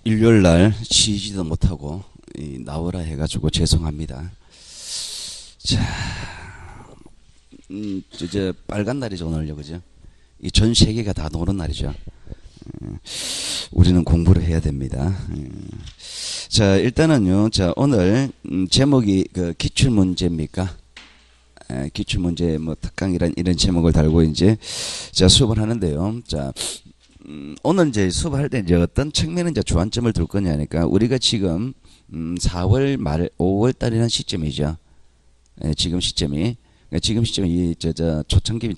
일요일 날 쉬지도 못하고 나오라 해가지고 죄송합니다. 자, 이제 빨간 날이죠 오늘요, 그죠? 이 전 세계가 다 노는 날이죠. 우리는 공부를 해야 됩니다. 자, 일단은요, 자 오늘 제목이 그 기출 문제입니까? 기출 문제 뭐 특강이란 이런 제목을 달고 이제 자 수업을 하는데요. 자. 오늘 이제 수업할 때 이제 어떤 측면에 이제 주안점을 둘 거냐니까 우리가 지금 4월 말 5월 달이라는 시점이죠. 지금 시점이 지금 시점이 저 초창기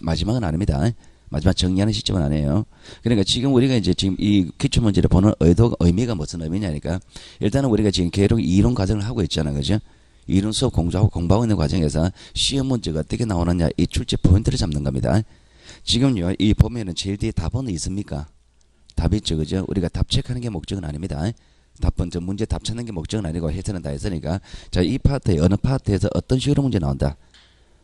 마지막은 아닙니다. 마지막 정리하는 시점은 아니에요. 그러니까 지금 우리가 이제 지금 이 기출 문제를 보는 의미가 무슨 의미냐니까 일단은 우리가 지금 계속 이론 과정을 하고 있잖아, 그죠? 이론 수업 공부하고 있는 과정에서 시험 문제가 어떻게 나오느냐 이 출제 포인트를 잡는 겁니다. 지금요, 이 보면은 제일 뒤에 답은 있습니까? 답이 있죠, 그죠? 우리가 답 체크하는 게 목적은 아닙니다. 답은 저 문제 답 찾는 게 목적은 아니고 해설은 다 했으니까 자, 이 파트에 어느 파트에서 어떤 식으로 문제 나온다.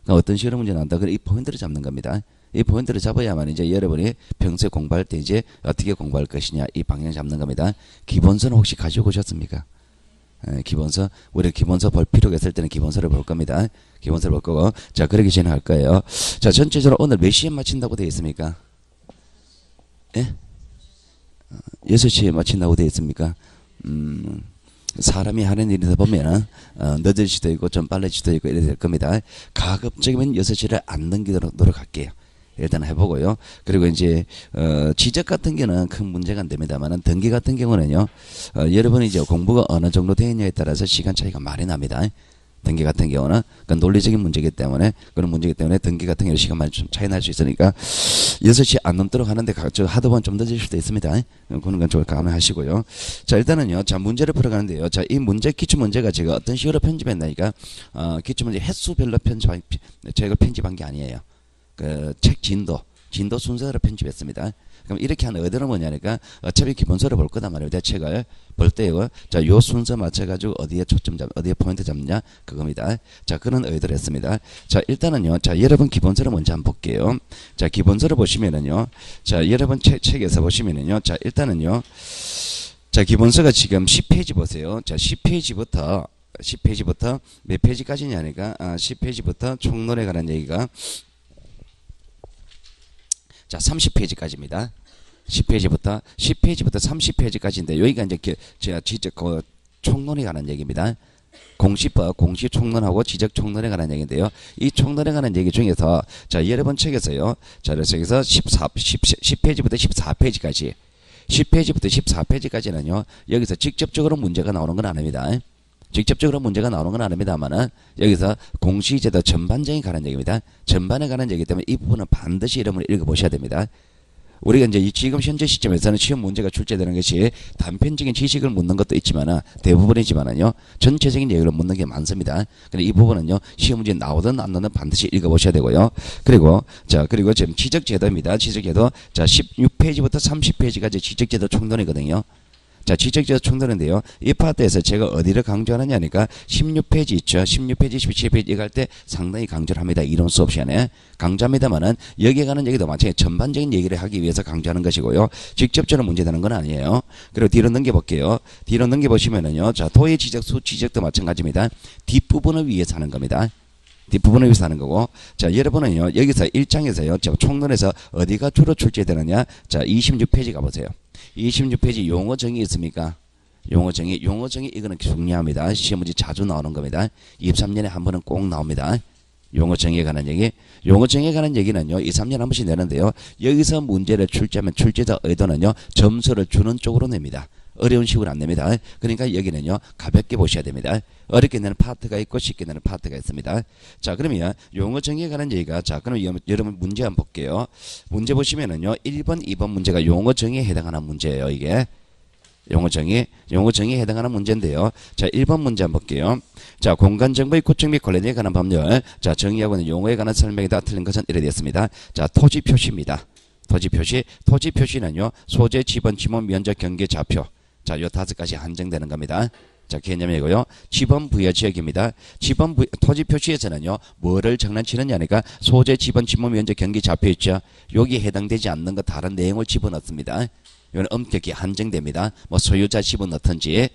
그러니까 어떤 식으로 문제 나온다. 그래 이 포인트를 잡는 겁니다. 이 포인트를 잡아야만 이제 여러분이 평소에 공부할 때 이제 어떻게 공부할 것이냐 이 방향 잡는 겁니다. 기본서는 혹시 가지고 오셨습니까? 기본서, 우리 기본서 볼 필요가 있을 때는 기본서를 볼 겁니다. 기본서를 볼 거고. 자, 그러기 전에 할 거예요. 자, 전체적으로 오늘 몇 시에 마친다고 되어 있습니까? 예? 6시에 마친다고 되어 있습니까? 사람이 하는 일이다 보면, 늦을 수도 있고, 좀 빠를 수도 있고, 이래 될 겁니다. 가급적이면 6시를 안 넘기도록 노력할게요. 일단 해보고요. 그리고 이제 지적 같은 경우는 큰 문제가 안 됩니다만은 등기 같은 경우는요. 여러분이 이제 공부가 어느 정도 되어 있냐에 따라서 시간 차이가 많이 납니다. 등기 같은 경우는 그러니까 논리적인 문제이기 때문에 그런 문제이기 때문에 등기 같은 경우는 시간 많이 좀 차이 날 수 있으니까 6시 안 넘도록 하는데 하다 보면 좀 늦을 수도 있습니다. 그런 건 좀 감안하시고요. 자, 일단은요. 자, 문제를 풀어가는데요. 자, 이 문제 기출 문제가 제가 어떤 식으로 편집했나니까 기출 문제 횟수별로 제가 편집한 게 아니에요. 그 책 진도 순서로 편집했습니다. 그럼 이렇게 하는 의도는 뭐냐니까 어차피 기본서를 볼 거단 말이에요. 내 책을 볼 때요. 자, 요 순서 맞춰가지고 어디에 초점 어디에 포인트 잡냐 그겁니다. 자, 그런 의도를 했습니다. 자, 일단은요. 자, 여러분 기본서를 먼저 한번 볼게요. 자, 기본서를 보시면은요. 자, 여러분 책에서 보시면은요. 자, 일단은요. 자, 기본서가 지금 10페이지 보세요. 자, 10페이지부터 몇 페이지까지냐니까 10페이지부터 총론에 관한 얘기가 자, 30페이지까지입니다. 10페이지부터 30페이지까지인데 여기가 이제 제가 지적 총론에 관한 얘기입니다. 공시법, 공시 총론하고 지적 총론에 관한 얘기인데요. 이 총론에 관한 얘기 중에서 자, 여러분 책에서요. 자, 그래서 여기서 10페이지부터 14페이지까지는요. 여기서 직접적으로 문제가 나오는 건 아닙니다. 직접적으로 문제가 나오는 건 아닙니다만은 여기서 공시제도 전반적인 관한 얘기입니다. 전반에 관한 얘기이기 때문에 이 부분은 반드시 여러분이 읽어보셔야 됩니다. 우리가 이제 지금 현재 시점에서는 시험 문제가 출제되는 것이 단편적인 지식을 묻는 것도 있지만은 대부분이지만은요 전체적인 얘기를 묻는 게 많습니다. 근데 이 부분은요 시험 문제 나오든 안 나오든 반드시 읽어보셔야 되고요. 그리고 지금 지적제도입니다. 지적제도 자 16페이지부터 30페이지까지 지적제도 총론이거든요. 자, 지적제도 총론인데요. 이 파트에서 제가 어디를 강조하느냐니까 16페이지 있죠. 16페이지, 17페이지 이거 할 때 상당히 강조를 합니다. 이론 수업 시간에. 강조합니다만은 여기에 관한 얘기도 마찬가지 전반적인 얘기를 하기 위해서 강조하는 것이고요. 직접적으로 문제되는 건 아니에요. 그리고 뒤로 넘겨볼게요. 뒤로 넘겨보시면은요. 자, 도의 지적, 수 지적도 마찬가지입니다. 뒷부분을 위해서 하는 겁니다. 뒷부분을 위해서 하는 거고. 자, 여러분은요. 여기서 1장에서요. 자, 총론에서 어디가 주로 출제되느냐. 자, 26페이지 가보세요. 26페이지 용어 정의 있습니까? 용어 정의 이거는 중요합니다. 시험 문제 자주 나오는 겁니다. 23년에 한 번은 꼭 나옵니다. 용어 정의에 관한 얘기. 용어 정의에 관한 얘기는요. 2, 3년에 한 번씩 내는데요. 여기서 문제를 출제하면 출제자 의도는요. 점수를 주는 쪽으로 냅니다. 어려운 식으로 안 냅니다. 그러니까 여기는요. 가볍게 보셔야 됩니다. 어렵게 내는 파트가 있고 쉽게 내는 파트가 있습니다. 자, 그러면 용어 정의에 관한 얘기가 자, 그럼 여러분 문제 한번 볼게요. 문제 보시면은요. 1번, 2번 문제가 용어 정의에 해당하는 문제예요. 이게 용어 정의에 해당하는 문제인데요. 자, 1번 문제 한번 볼게요. 자, 공간 정보의 구축 및 관련에 관한 법률. 자, 정의하고는 용어에 관한 설명이다. 틀린 것은 이래 되었습니다. 자, 토지 표시입니다. 토지 표시는요. 소재, 지번, 지문, 면적, 경계, 좌표. 자, 요 5가지 한정되는 겁니다. 자, 개념이고요. 지번 부여 지역입니다. 토지 표시에서는요, 뭐를 장난치느냐니까 소재, 지번, 지문, 면적, 경계, 좌표 있죠. 여기에 해당되지 않는 거 다른 내용을 집어넣습니다. 이건 엄격히 한정됩니다. 뭐 소유자 집어넣든지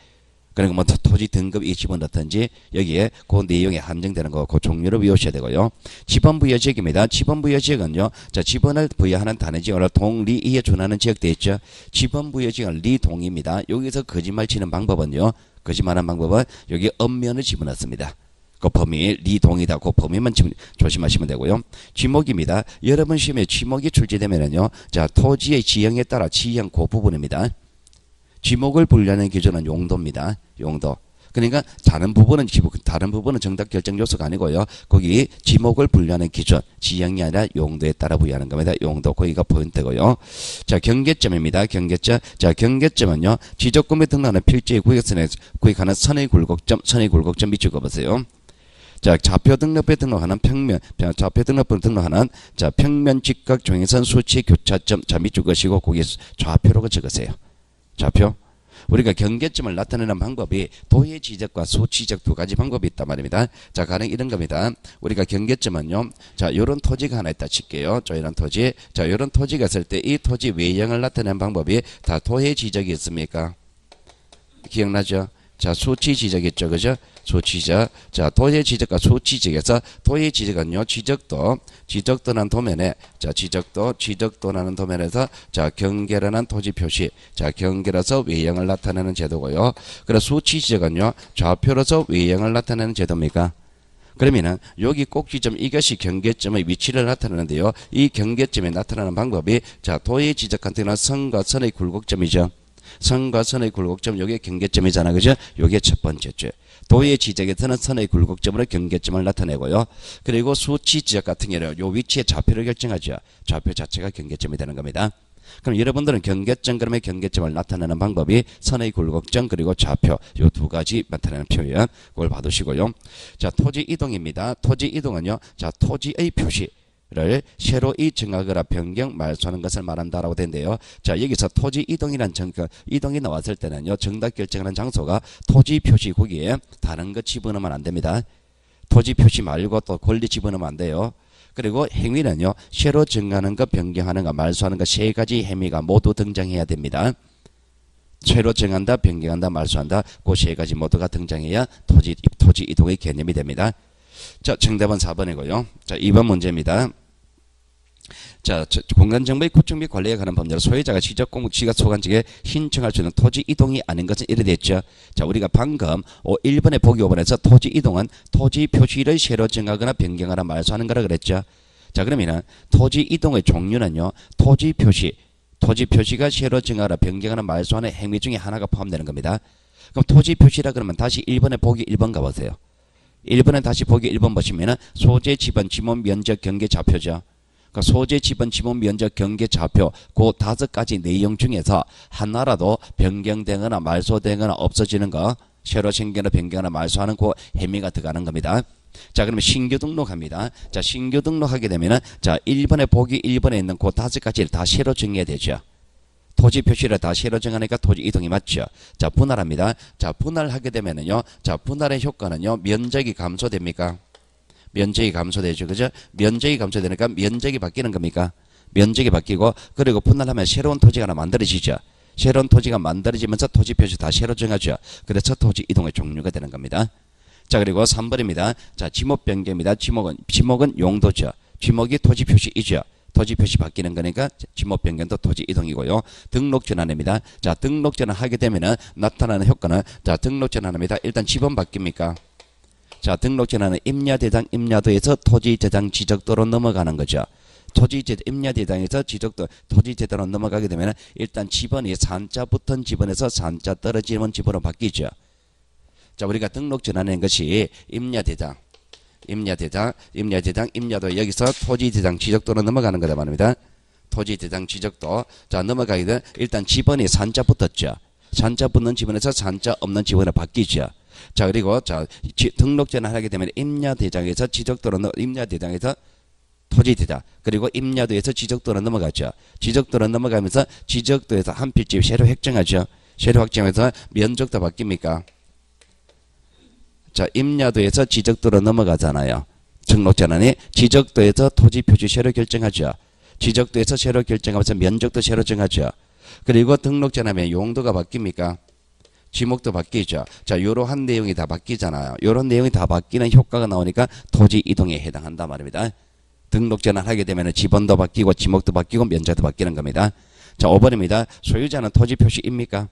그리고 뭐 토지 등급이 집어넣든지 여기에 그 내용에 한정되는 거, 그 종류를 외우셔야 되고요. 지번부여지역입니다. 지번부여지역은요, 자, 지번을 부여하는 단위지역을 동리이에 준하는 지역 돼 있죠. 지번부여지역은 리동입니다. 여기서 거짓말 치는 방법은요, 거짓말하는 방법은 여기 읍면을 집어넣습니다. 그 범위 리동이다. 그 범위만 조심하시면 되고요. 지목입니다. 여러분 시험에 지목이 출제되면은요, 자, 토지의 지형에 따라 지형 그 부분입니다. 지목을 분류하는 기준은 용도입니다. 용도. 그러니까 다른 부분은 정답 결정 요소가 아니고요. 거기 지목을 분류하는 기준, 지형이 아니라 용도에 따라 부여하는 겁니다. 용도. 거기가 포인트고요. 자, 경계점입니다. 경계점. 자, 경계점은요, 지적구에 등록하는 필지의 구역선에 구역하는 선의 굴곡점, 선의 굴곡점 밑줄 그어보세요. 자, 좌표 등록부에 등록하는 좌표 등록부에 등록하는 자, 평면 직각 종이선 수치 교차점, 자, 밑줄 그으시고 거기 좌표로 적으세요. 좌표. 우리가 경계점을 나타내는 방법이 도해 지적과 수치적 두 가지 방법이 있단 말입니다. 자, 가령 이런 겁니다. 우리가 경계점은요, 자, 요런 토지가 하나 있다 칠게요. 저 이런 토지. 자, 요런 토지가 있을 때 이 토지 외형을 나타내는 방법이 다 도해 지적이 있습니까? 기억나죠? 자, 수치 지적 있죠, 그죠? 수치적. 자, 도해 지적과 수치적에서 도해 지적은요, 지적도라는 도면에, 자, 지적도라는 도면에서, 자, 경계라는 토지 표시, 자, 경계로서 외형을 나타내는 제도고요. 그리고 수치 지적은요, 좌표로서 외형을 나타내는 제도입니까? 그러면은 여기 꼭지점 이것이 경계점의 위치를 나타내는데요. 이 경계점에 나타나는 방법이, 자, 도해 지적 같은 경우는 선과 선의 굴곡점이죠. 선과 선의 굴곡점, 요게 경계점이잖아, 그죠? 요게 첫 번째죠. 도해 지적에서는 선의 굴곡점으로 경계점을 나타내고요. 그리고 수치 지적 같은 경우는 요 위치의 좌표를 결정하죠. 좌표 자체가 경계점이 되는 겁니다. 그럼 여러분들은 경계점, 그러면 경계점을 나타내는 방법이 선의 굴곡점 그리고 좌표, 요 두 가지 나타내는 표현, 그걸 봐두시고요. 자, 토지 이동입니다. 토지 이동은요, 자, 토지의 표시 를 새로이 정하거나 변경 말소하는 것을 말한다라고 되는데요. 자, 여기서 토지 이동이란 이동이 나왔을 때는요, 정답 결정하는 장소가 토지 표시 거기에 다른 거 집어넣으면 안 됩니다. 토지 표시 말고 또 권리 집어넣으면 안 돼요. 그리고 행위는요, 새로 정하는 것, 변경하는 것, 말소하는 것 세 가지 행위가 모두 등장해야 됩니다. 새로 정한다, 변경한다, 말소한다, 그 세 가지 모두가 등장해야 토지 이동의 개념이 됩니다. 자, 정답은 4번이고요. 자, 2번 문제입니다. 자, 공간정보의 구축 및 관리에 관한 법률 소유자가 지적 소관직에 신청할 수 있는 토지 이동이 아닌 것은 이래 됐죠. 자, 우리가 방금 1번에 보기 5번에서 토지 이동은 토지 표시를 새로 정하거나 변경하거나 말소하는 거라 그랬죠. 자, 그러면은 토지 이동의 종류는요, 토지 표시가 새로 정하거나 변경하거나 말소하는 행위 중에 하나가 포함되는 겁니다. 그럼 토지 표시라 그러면 다시 1번에 보기 1번 가보세요. 1번에 다시 보기 1번 보시면은 소재, 지번, 지목, 면적, 경계, 좌표죠. 그러니까 소재, 지번, 지목, 면적, 경계, 좌표 그 5가지 내용 중에서 하나라도 변경되거나 말소되거나 없어지는 거, 새로 생겨나 변경하거나 말소하는 그 행위가 들어가는 겁니다. 자, 그러면 신규 등록합니다. 자, 신규 등록하게 되면은, 자, 1번에 보기 1번에 있는 그 5가지를 다 새로 정해야 되죠. 토지 표시를 다 새로 정하니까 토지 이동이 맞죠. 자, 분할합니다. 자, 분할하게 되면은요, 자, 분할의 효과는요, 면적이 감소됩니까? 면적이 감소되죠. 그죠? 면적이 감소되니까 면적이 바뀌는 겁니까? 면적이 바뀌고, 그리고 분할하면 새로운 토지가 하나 만들어지죠. 새로운 토지가 만들어지면서 토지 표시 다 새로 정하죠. 그래서 토지 이동의 종류가 되는 겁니다. 자, 그리고 3번입니다. 자, 지목 변경입니다. 지목은 용도죠. 지목이 토지 표시이죠. 토지 표시 바뀌는 거니까 지목 변경도 토지 이동이고요. 등록 전환입니다. 자, 등록 전환하게 되면은 나타나는 효과는, 자, 등록 전환입니다. 일단 지번 바뀝니까? 자, 등록 전환은 임야대장, 임야도에서 토지재장 지적도로 넘어가는 거죠. 임야대장에서 지적도 토지재도로 넘어가게 되면은 일단 지번이 산자 붙은 지번에서 산자 떨어지는 지번으로 바뀌죠. 자, 우리가 등록 전환하는 것이 임야대장, 임야도 여기서 토지대장 지적도로 넘어가는 거다 말입니다. 토지대장 지적도. 자, 넘어가게 되면 일단 지번이 산자 붙었죠. 산자 붙는 지번에서 산자 없는 지번으로 바뀌죠. 자, 그리고 자, 등록 전환하게 되면 임야대장에서 지적도로 임야대장에서 토지대장, 그리고 임야도에서 지적도로 넘어가죠. 지적도로 넘어가면서 지적도에서 한 필지 새로 획정하죠. 새로 확정해서 면적도 바뀝니까? 자, 임야도에서 지적도로 넘어가잖아요. 등록전환이 지적도에서 토지 표시 새로 결정하죠. 지적도에서 새로 결정하면서 면적도 새로 정하죠. 그리고 등록전하면 용도가 바뀝니까? 지목도 바뀌죠. 자, 이러한 내용이 다 바뀌잖아요. 이런 내용이 다 바뀌는 효과가 나오니까 토지 이동에 해당한단 말입니다. 등록 전환하게 되면 지번도 바뀌고 지목도 바뀌고 면적도 바뀌는 겁니다. 자, 5번입니다. 소유자는 토지 표시입니까?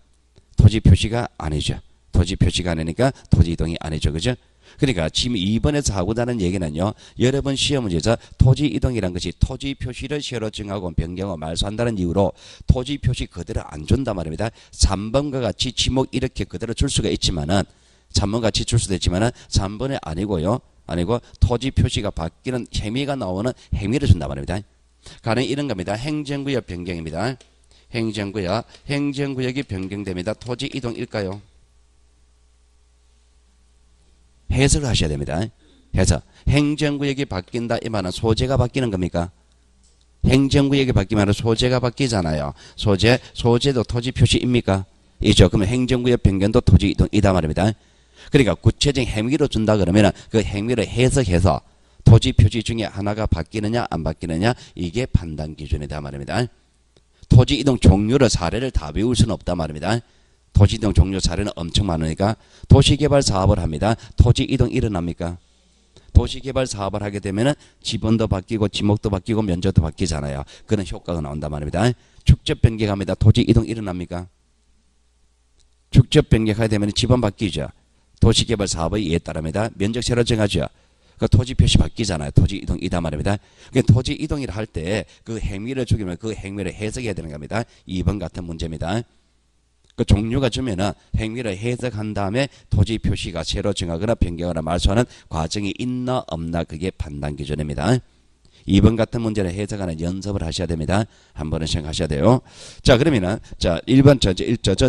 토지 표시가 아니죠. 토지 표시가 아니니까 토지 이동이 아니죠. 그죠? 그러니까 지금 2번에서 하고자 하는 얘기는요. 여러 번 시험 문제에서 토지 이동이란 것이 토지 표시를 새로 정하고 변경하고 말소한다는 이유로 토지 표시 그대로 안 준단 말입니다. 3번과 같이 지목 이렇게 그대로 줄 수가 있지만은 3번 같이 줄 수도 있지만은 3번에 아니고요. 아니고 토지 표시가 바뀌는 행위가 나오는 행위를 준단 말입니다. 가령 이런 겁니다. 행정구역 변경입니다. 행정구역이 변경됩니다. 토지 이동일까요? 해석을 하셔야 됩니다. 해석. 행정구역이 바뀐다 이 말은 소재가 바뀌는 겁니까? 행정구역이 바뀌면 소재가 바뀌잖아요. 소재도 토지 표시입니까? 이죠. 그러면 행정구역 변경도 토지 이동이다 말입니다. 그러니까 구체적인 행위로 준다 그러면 그 행위를 해석해서 토지 표시 중에 하나가 바뀌느냐 안 바뀌느냐 이게 판단 기준이다 말입니다. 토지 이동 종류를 사례를 다 배울 수는 없다 말입니다. 토지 이동 종류 사례는 엄청 많으니까 도시개발 사업을 합니다. 토지 이동 일어납니까? 도시개발 사업을 하게 되면 지번도 바뀌고 지목도 바뀌고 면적도 바뀌잖아요. 그런 효과가 나온단 말입니다. 축적 변경합니다. 토지 이동 일어납니까? 축적 변경하게 되면 지번 바뀌죠. 도시개발 사업의 이에 따릅니다. 면적 새로 정하죠. 그 토지 표시 바뀌잖아요. 토지 이동이다 말입니다. 토지 이동이라 할 때 그 행위를 주기면 그 행위를 해석해야 되는 겁니다. 2번 같은 문제입니다. 그 종류가 주면은 행위를 해석한 다음에 토지 표시가 새로 정하거나 변경하거나 말소하는 과정이 있나 없나 그게 판단 기준입니다. 2번 같은 문제를 해석하는 연습을 하셔야 됩니다. 한 번은 생각하셔야 돼요. 자, 그러면은, 자, 1번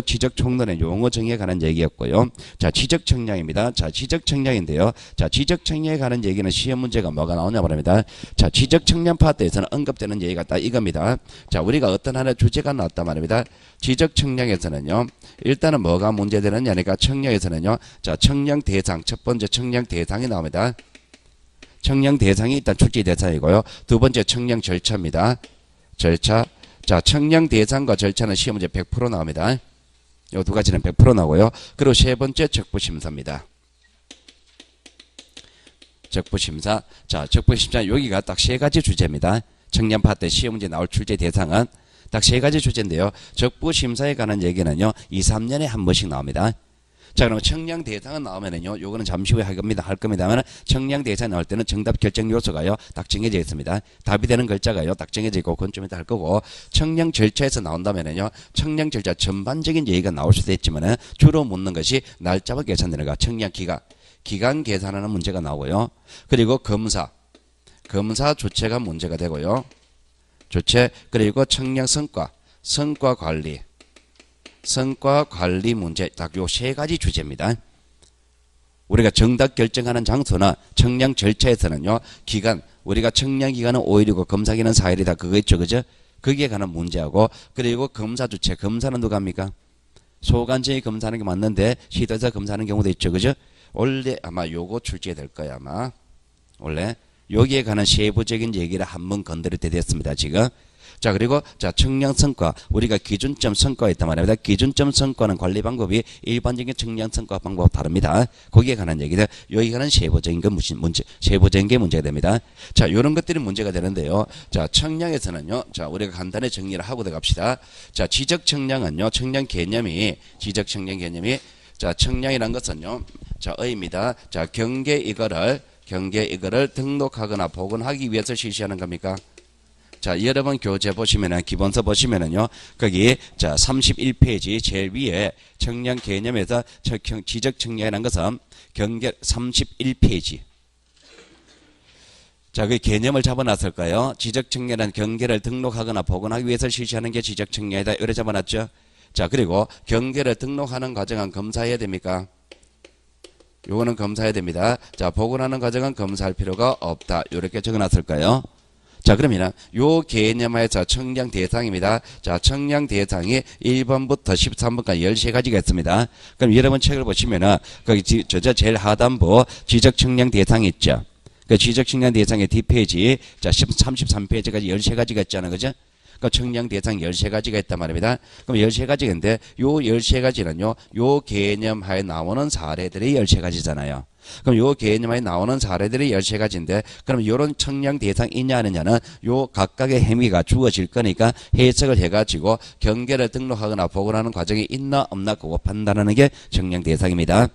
지적 총론의 용어 정의에 관한 얘기였고요. 자, 지적 청량입니다. 자, 지적 청량인데요. 자, 지적 청량에 관한 얘기는 시험 문제가 뭐가 나오냐 말입니다. 자, 지적 청량 파트에서는 언급되는 얘기가 딱 이겁니다. 자, 우리가 어떤 하나의 주제가 나왔단 말입니다. 지적 청량에서는요. 일단은 뭐가 문제되느냐 하니까 청량에서는요. 자, 청량 대상, 첫 번째 청량 대상이 나옵니다. 청량 대상이 일단 출제 대상이고요. 두 번째 청량 절차입니다. 절차. 자, 청량 대상과 절차는 시험 문제 100% 나옵니다. 이 두 가지는 100% 나오고요. 그리고 세 번째 적부심사입니다. 적부심사. 자, 적부심사 여기가 딱 세 가지 주제입니다. 청량 파트 시험 문제 나올 출제 대상은 딱 세 가지 주제인데요. 적부심사에 관한 얘기는요. 2, 3년에 한 번씩 나옵니다. 자, 그럼 청량 대상은 나오면은요, 요거는 잠시 후에 할 겁니다만, 청량 대상이 나올 때는 정답 결정 요소가요, 딱 정해져 있습니다. 답이 되는 글자가요, 딱 정해져 있고, 그건 좀 이따 할 거고, 청량 절차에서 나온다면은요, 청량 절차 전반적인 얘기가 나올 수도 있지만은, 주로 묻는 것이 날짜와 계산되는 거, 청량 기간 계산하는 문제가 나오고요. 그리고 검사 주체가 문제가 되고요. 주체, 그리고 청량 성과 관리 문제 딱 요 세 가지 주제입니다. 우리가 정답 결정하는 장소나 청량 절차에서는요. 기간 우리가 청량 기간은 5일이고 검사 기간은 4일이다. 그거 있죠. 그죠? 거기에 관한 문제하고 그리고 검사 주체 검사는 누가 합니까? 소관청이 검사하는 게 맞는데 시도에서 검사하는 경우도 있죠. 그죠? 원래 아마 요거 출제될 거야 아마. 원래 여기에 관한 세부적인 얘기를 한번 건드릴 때 됐습니다. 지금. 자, 그리고, 자, 청량 성과. 우리가 기준점 성과가 있단 말입니다. 기준점 성과는 관리 방법이 일반적인 청량 성과 방법과 다릅니다. 거기에 관한 얘기들, 여기 관한 세부적인 게 문제가 됩니다. 자, 요런 것들이 문제가 되는데요. 자, 청량에서는요, 자, 우리가 간단히 정리를 하고 들어갑시다. 자, 지적 청량은요, 청량 개념이, 자, 청량이란 것은요, 자, 의입니다. 자, 경계 이거를 등록하거나 복원하기 위해서 실시하는 겁니까? 자, 여러분 교재 보시면은, 기본서 보시면은요, 거기, 자, 31페이지 제일 위에 청량 개념에서 지적 청량이라는 것은 경계 31페이지. 자, 그 개념을 잡아놨을까요? 지적 청량이라는 경계를 등록하거나 복원하기 위해서 실시하는 게 지적 청량이다. 이래 잡아놨죠? 자, 그리고 경계를 등록하는 과정은 검사해야 됩니까? 요거는 검사해야 됩니다. 자, 복원하는 과정은 검사할 필요가 없다. 이렇게 적어놨을까요? 자, 그러면 요 개념에서 청량 대상입니다. 자, 청량 대상이 1번부터 13번까지 13가지가 있습니다. 그럼 여러분 책을 보시면은 거기 제일 하단부 지적 청량 대상이 있죠. 그 지적 청량 대상의 뒷페이지 자, 33페이지까지 13가지가 있잖아요. 그죠? 그러니까 청량 대상 13가지가 있단 말입니다. 그럼 13가지인데 요 13가지는요. 요 개념하에 나오는 사례들이 13가지잖아요. 그럼 요 개념하에 나오는 사례들이 13가지인데 그럼 요런 청량 대상 있냐 아니냐는 요 각각의 행위가 주어질 거니까 해석을 해가지고 경계를 등록하거나 복원하는 과정이 있나 없나 그거 판단하는 게 청량 대상입니다.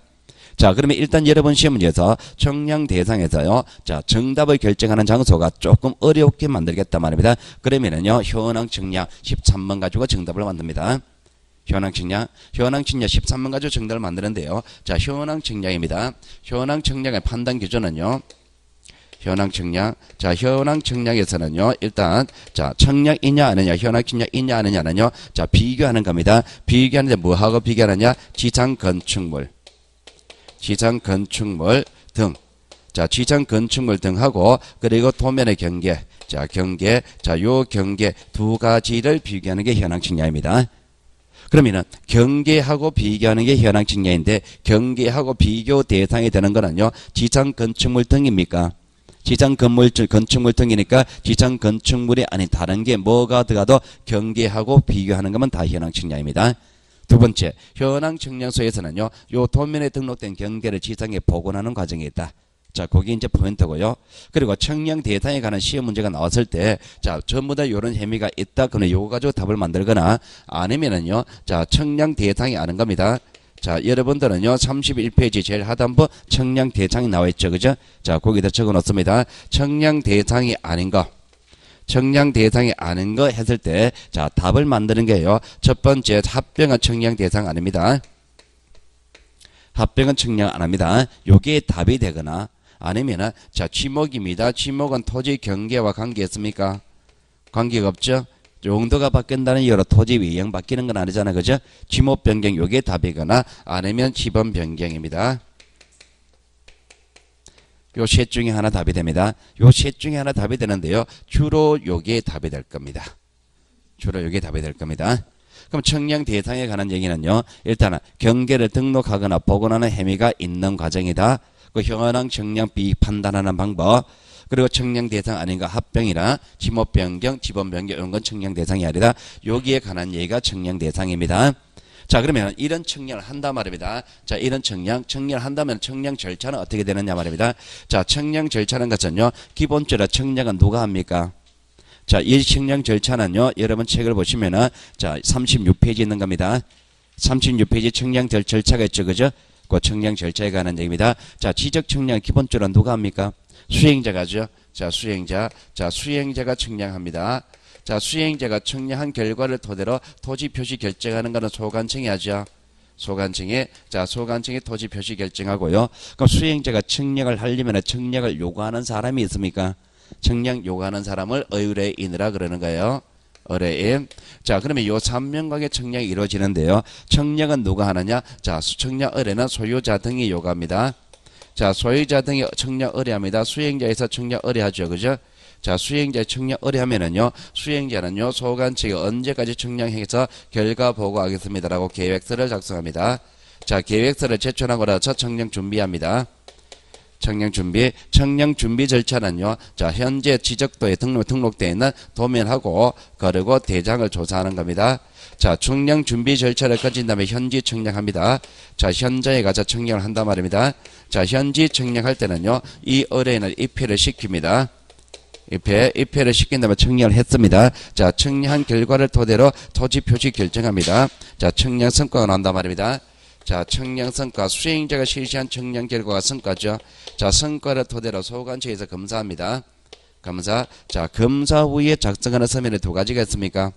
자, 그러면 일단 여러분 시험 문제에서 청량 대상에서요. 자, 정답을 결정하는 장소가 조금 어렵게 만들겠단 말입니다. 그러면은요. 현황 청량 13번 가지고 정답을 만듭니다. 현황 청량 13번 가지고 정답을 만드는데요. 자, 현황 청량입니다. 현황 청량의 판단 기준은요. 현황 청량. 자, 현황 청량에서는요. 일단 자, 청량이냐 아니냐, 현황 청량 있냐 아니냐는요. 자, 비교하는 겁니다. 비교하는데 뭐하고 비교하느냐? 지상 건축물. 지상 건축물 등. 자, 지상 건축물 등하고 그리고 도면의 경계. 자, 경계. 자, 요 경계 두 가지를 비교하는 게 현황 청량입니다. 그러면은 경계하고 비교하는 게 현황 청량인데 경계하고 비교 대상이 되는 거는요. 지상 건축물 등입니까? 지상 건축물 등이니까 지상 건축물이 아닌 다른 게 뭐가 들어가도 경계하고 비교하는 것만 다 현황 청량입니다. 두 번째, 현황 청량서에서는요, 요 도면에 등록된 경계를 지상에 복원하는 과정이 있다. 자, 그게 이제 포인트고요. 그리고 청량 대상에 관한 시험 문제가 나왔을 때, 자, 전부 다 요런 혐의가 있다. 그러면 요거 가지고 답을 만들거나, 아니면은요, 자, 청량 대상이 아닌 겁니다. 자, 여러분들은요, 31페이지 제일 하단부 청량 대상이 나와 있죠. 그죠? 자, 거기다 적어 놓습니다. 청량 대상이 아닌 거. 청량 대상이 아닌 거 했을 때, 자, 답을 만드는 게요. 첫 번째, 합병은 청량 대상 아닙니다. 합병은 청량 안 합니다. 요게 답이 되거나, 아니면은, 자, 지목입니다. 지목은 토지 경계와 관계 있습니까? 관계가 없죠? 용도가 바뀐다는 이유로 토지 위형 바뀌는 건 아니잖아. 그죠? 지목 변경 요게 답이거나, 아니면 지번 변경입니다. 요 셋 중에 하나 답이 됩니다. 요 셋 중에 하나 답이 되는데요. 주로 요게 답이 될 겁니다. 주로 요게 답이 될 겁니다. 그럼 청량 대상에 관한 얘기는요. 일단은 경계를 등록하거나 복원하는 행위가 있는 과정이다. 그 현황 청량 비익 판단하는 방법. 그리고 청량 대상 아닌가 합병이나 지목 변경, 지번 변경 이런 건 청량 대상이 아니다. 여기에 관한 얘기가 청량 대상입니다. 자, 그러면 이런 청량을 한단 말입니다. 자, 이런 청량을 한다면 청량 절차는 어떻게 되느냐 말입니다. 자, 청량 절차는 것은요. 기본적으로 청량은 누가 합니까? 자, 이 청량 절차는요. 여러분 책을 보시면은 자, 36페이지 있는 겁니다. 36페이지 청량 절차가 있죠. 그죠? 그 청량 절차에 관한 얘기입니다. 자, 지적 청량 기본적으로 누가 합니까? 수행자가 하죠. 자, 수행자. 자, 수행자가 청량합니다. 자, 수행자가 청량한 결과를 토대로 토지 표시 결정하는 것은 소관청이 하죠. 소관청이. 자, 소관청이 토지 표시 결정하고요. 그럼 수행자가 청량을 하려면 청량을 요구하는 사람이 있습니까? 청량 요구하는 사람을 의뢰인이라 그러는 거예요. 의뢰인. 자, 그러면 요 3명각의 청량이 이루어지는데요. 청량은 누가 하느냐? 자, 청량 의뢰는 소유자 등이 요구합니다. 자, 소유자 등이 청량 의뢰합니다. 수행자에서 청량 의뢰하죠. 그죠? 자, 수행자의 청량 의뢰하면은요, 수행자는요, 소관청이 언제까지 청량해서 결과 보고하겠습니다라고 계획서를 작성합니다. 자, 계획서를 제출하고 나서 청량 준비합니다. 청량 준비 절차는요, 자, 현재 지적도에 등록되어 있는 도면하고, 그리고 대장을 조사하는 겁니다. 자, 청량 준비 절차를 거친 다음에 현지 청량합니다. 자, 현장에 가서 청량을 한단 말입니다. 자, 현지 청량할 때는요, 이 의뢰인을 입회를 시킵니다. 입회를 시킨 다음에 청량을 했습니다. 자, 청량한 결과를 토대로 토지 표시 결정합니다. 자, 청량 성과가 나온단 말입니다. 자, 청량 성과, 수행자가 실시한 청량 결과가 성과죠. 자, 성과를 토대로 소관청에서 검사합니다. 검사. 자, 검사 후에 작성하는 서면에 두 가지가 있습니까?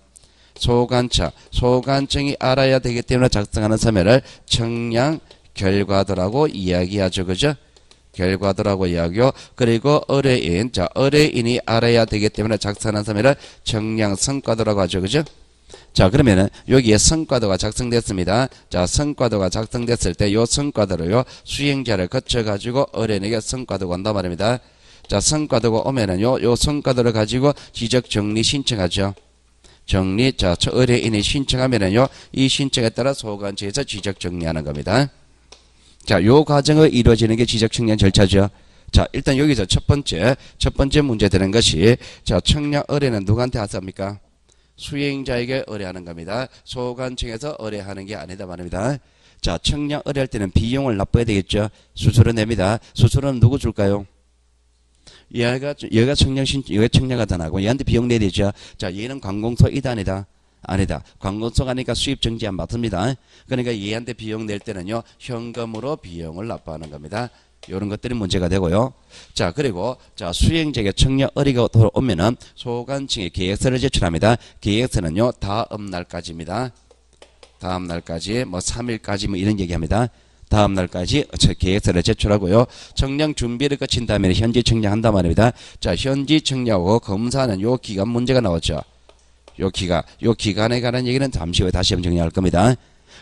소관청이 알아야 되기 때문에 작성하는 서면을 청량 결과도라고 이야기하죠. 그죠? 결과도라고 이야기요. 그리고 의뢰인. 자, 의뢰인이 알아야 되기 때문에 작성하는 서면을 청량 성과도라고 하죠. 그죠? 자, 그러면은 여기에 성과도가 작성됐습니다. 자, 성과도가 작성됐을 때 요 성과도를요, 수행자를 거쳐가지고 의뢰인에게 성과도가 온단 말입니다. 자, 성과도가 오면은요, 요 성과도를 가지고 지적 정리 신청하죠. 정리. 자, 의뢰인이 신청하면은요, 이 신청에 따라 소관청에서 지적 정리하는 겁니다. 자, 요 과정을 이루어지는 게 지적 청량 절차죠. 자, 일단 여기서 첫 번째 문제 되는 것이, 자, 청량 의뢰는 누구한테 하습니까? 수행자에게 의뢰하는 겁니다. 소관청에서 의뢰하는 게 아니다 말입니다. 자, 청약 의뢰할 때는 비용을 납부해야 되겠죠. 수수료 냅니다. 수수료는 누구 줄까요? 얘가 청약가 더 나고 얘한테 비용 내야 되죠. 자, 얘는 관공서이다 아니다? 아니다. 관공서가 아니니까 수입 정지 안 받습니다. 그러니까 얘한테 비용 낼 때는요, 현금으로 비용을 납부하는 겁니다. 이런 것들이 문제가 되고요. 자, 그리고 자, 수행자에게 청약 의뢰가 오면은 소관청에 계획서를 제출합니다. 계획서는요, 다음 날까지입니다. 다음 날까지 뭐 3일까지 뭐 이런 얘기합니다. 다음 날까지 계획서를 제출하고요. 청약 준비를 거친 다음에 현지 청약한단 말입니다. 자, 현지 청약하고 검사는 요 기간 문제가 나왔죠. 요 기간에 관한 얘기는 잠시 후에 다시 한번 정리할 겁니다.